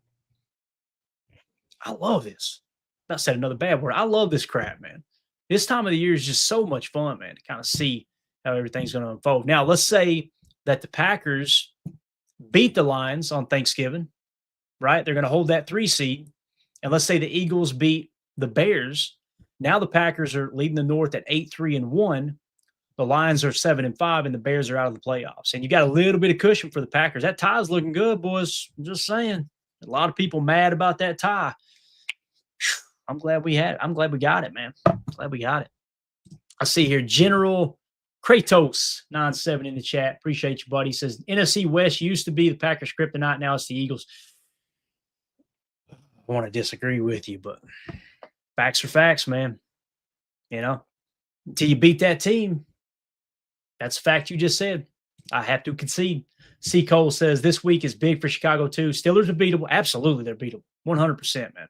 I love this. I said another bad word. I love this crap, man. This time of the year is just so much fun, man, to kind of see how everything's going to unfold. Now, let's say that the Packers beat the Lions on Thanksgiving, right? They're going to hold that 3 seed. And let's say the Eagles beat the Bears. Now the Packers are leading the North at 8-3-1. The Lions are 7-5, and the Bears are out of the playoffs. And you got a little bit of cushion for the Packers. That tie is looking good, boys. I'm just saying. A lot of people mad about that tie. I'm glad we had it. I'm glad we got it, man. Glad we got it. I see here General Kratos 97 in the chat. Appreciate you, buddy. He says NFC West used to be the Packers kryptonite. Now it's the Eagles. I want to disagree with you, but facts are facts, man. You know, until you beat that team, that's a fact you just said. I have to concede. C. Cole says this week is big for Chicago too. Steelers are beatable. Absolutely, they're beatable. 100%, man.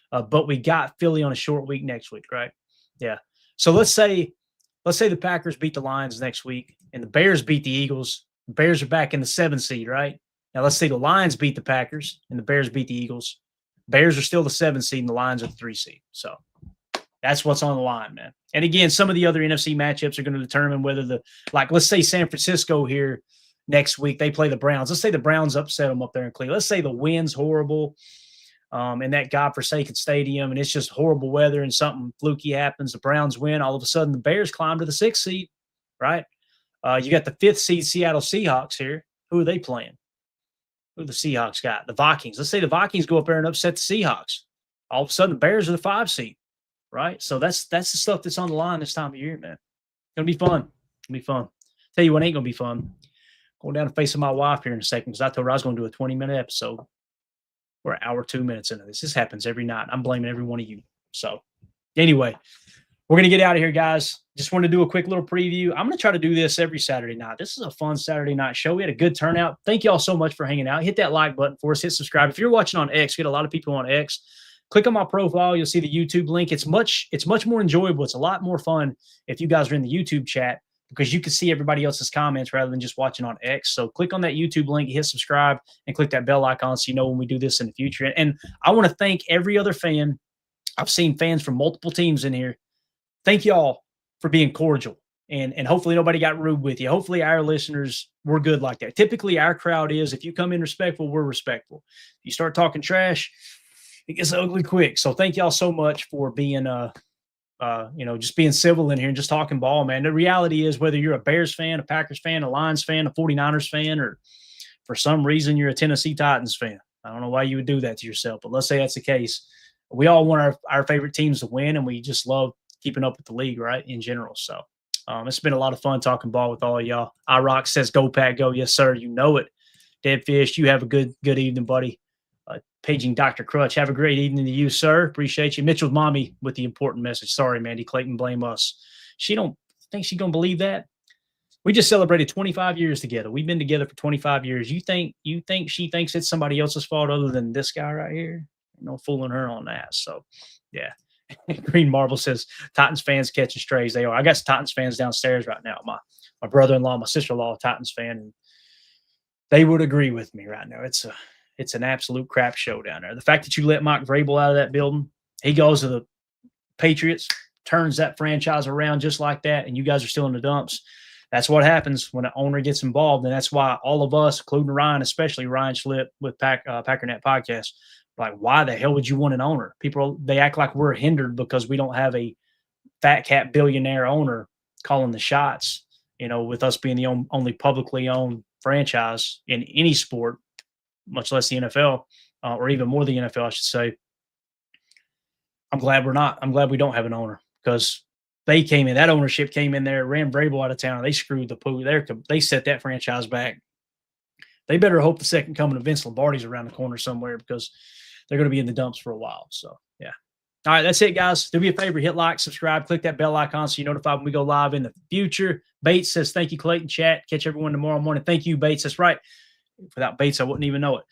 But we got Philly on a short week next week, right? Yeah. So let's say the Packers beat the Lions next week and the Bears beat the Eagles. The Bears are back in the 7th seed, right? Now let's say the Lions beat the Packers and the Bears beat the Eagles. Bears are still the 7th seed and the Lions are the 3 seed. So that's what's on the line, man. And again, some of the other NFC matchups are going to determine whether let's say San Francisco here next week, they play the Browns. Let's say the Browns upset them up there in Cleveland. Let's say the wind's horrible. In that godforsaken stadium, and it's just horrible weather and something fluky happens. The Browns win. All of a sudden, the Bears climb to the 6th seed, right? You got the 5th seed Seattle Seahawks here. Who are they playing? Who the Seahawks got? The Vikings. Let's say the Vikings go up there and upset the Seahawks. All of a sudden, the Bears are the 5 seed, right? So that's the stuff that's on the line this time of year, man. It's going to be fun. It's going to be fun. Tell you what ain't going to be fun. Going down and facing my wife here in a second because I told her I was going to do a 20-minute episode. We're an hour, 2 minutes into this. This happens every night. I'm blaming every one of you. So anyway, we're going to get out of here, guys. Just want to do a quick little preview. I'm going to try to do this every Saturday night. This is a fun Saturday night show. We had a good turnout. Thank you all so much for hanging out. Hit that like button for us. Hit subscribe. If you're watching on X, we got a lot of people on X. Click on my profile. You'll see the YouTube link. It's much more enjoyable. It's a lot more fun if you guys are in the YouTube chat, because you can see everybody else's comments rather than just watching on X. So click on that YouTube link, hit subscribe, and click that bell icon so you know when we do this in the future. And I want to thank every other fan. I've seen fans from multiple teams in here. Thank you all for being cordial. And hopefully nobody got rude with you. Hopefully our listeners were good like that. Typically our crowd is, if you come in respectful, we're respectful. If you start talking trash, it gets ugly quick. So thank y'all so much for being just being civil in here and just talking ball, man. The reality is, whether you're a Bears fan, a Packers fan, a Lions fan, a 49ers fan, or for some reason you're a Tennessee Titans fan, I don't know why you would do that to yourself, but let's say that's the case. We all want our favorite teams to win, and we just love keeping up with the league, right, in general. So it's been a lot of fun talking ball with all of y'all. iRock says, go Pack, go. Yes, sir. You know it. Deadfish, you have a good evening, buddy. Paging Dr. Crutch, have a great evening to you, sir. Appreciate you. Mitchell's mommy with the important message. Sorry, Mandy Clayton, blame us. She don't think she's going to believe that. We just celebrated 25 years together. We've been together for 25 years. You think she thinks it's somebody else's fault other than this guy right here? No fooling her on that. So, yeah. Green Marble says, Titans fans catching strays. They are. I got some Titans fans downstairs right now. My brother-in-law, my sister-in-law, a Titans fan, and they would agree with me right now. It's an absolute crap show down there. The fact that you let Mike Vrabel out of that building, he goes to the Patriots, turns that franchise around just like that, and you guys are still in the dumps. That's what happens when an owner gets involved, and that's why all of us, including Ryan, especially Ryan Schlip with Packernet Podcast, like, why the hell would you want an owner? People, they act like we're hindered because we don't have a fat cat billionaire owner calling the shots, with us being the only publicly owned franchise in any sport, much less the NFL, or even more the NFL, I should say. I'm glad we're not. I'm glad we don't have an owner, because that ownership came in there, ran Vrabel out of town. They screwed the poo. They set that franchise back. They better hope the second coming of Vince Lombardi's around the corner somewhere, because they're going to be in the dumps for a while. So, yeah. All right, that's it, guys. Do me a favor, hit like, subscribe, click that bell icon so you're notified when we go live in the future. Bates says, thank you, Clayton. Chat. Catch everyone tomorrow morning. Thank you, Bates. That's right. Without Bates, I wouldn't even know it.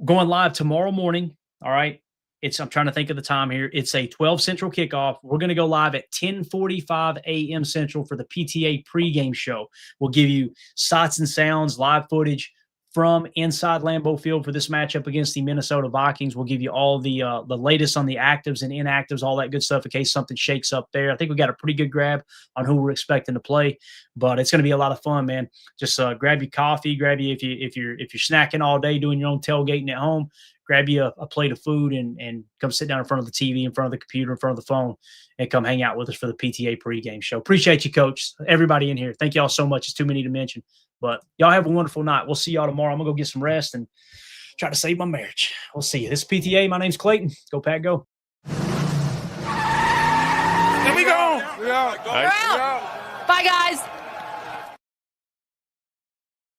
Going live tomorrow morning. All right. I'm trying to think of the time here. It's a 12 Central kickoff. We're going to go live at 10:45 a.m. Central for the PTA pregame show. We'll give you sights and sounds, live footage from inside Lambeau Field for this matchup against the Minnesota Vikings. We'll give you all the latest on the actives and inactives, all that good stuff in case something shakes up there. I think we got a pretty good grab on who we're expecting to play, but it's going to be a lot of fun, man. Just grab your coffee, grab you if you're snacking all day doing your own tailgating at home. Grab you a plate of food and come sit down in front of the TV, in front of the computer, in front of the phone, and come hang out with us for the PTA pregame show. Appreciate you, Coach. Everybody in here. Thank you all so much. It's too many to mention. But y'all have a wonderful night. We'll see y'all tomorrow. I'm going to go get some rest and try to save my marriage. We'll see you. This is PTA. My name's Clayton. Go, Pack, go. Here we go. We're out. Bye, guys.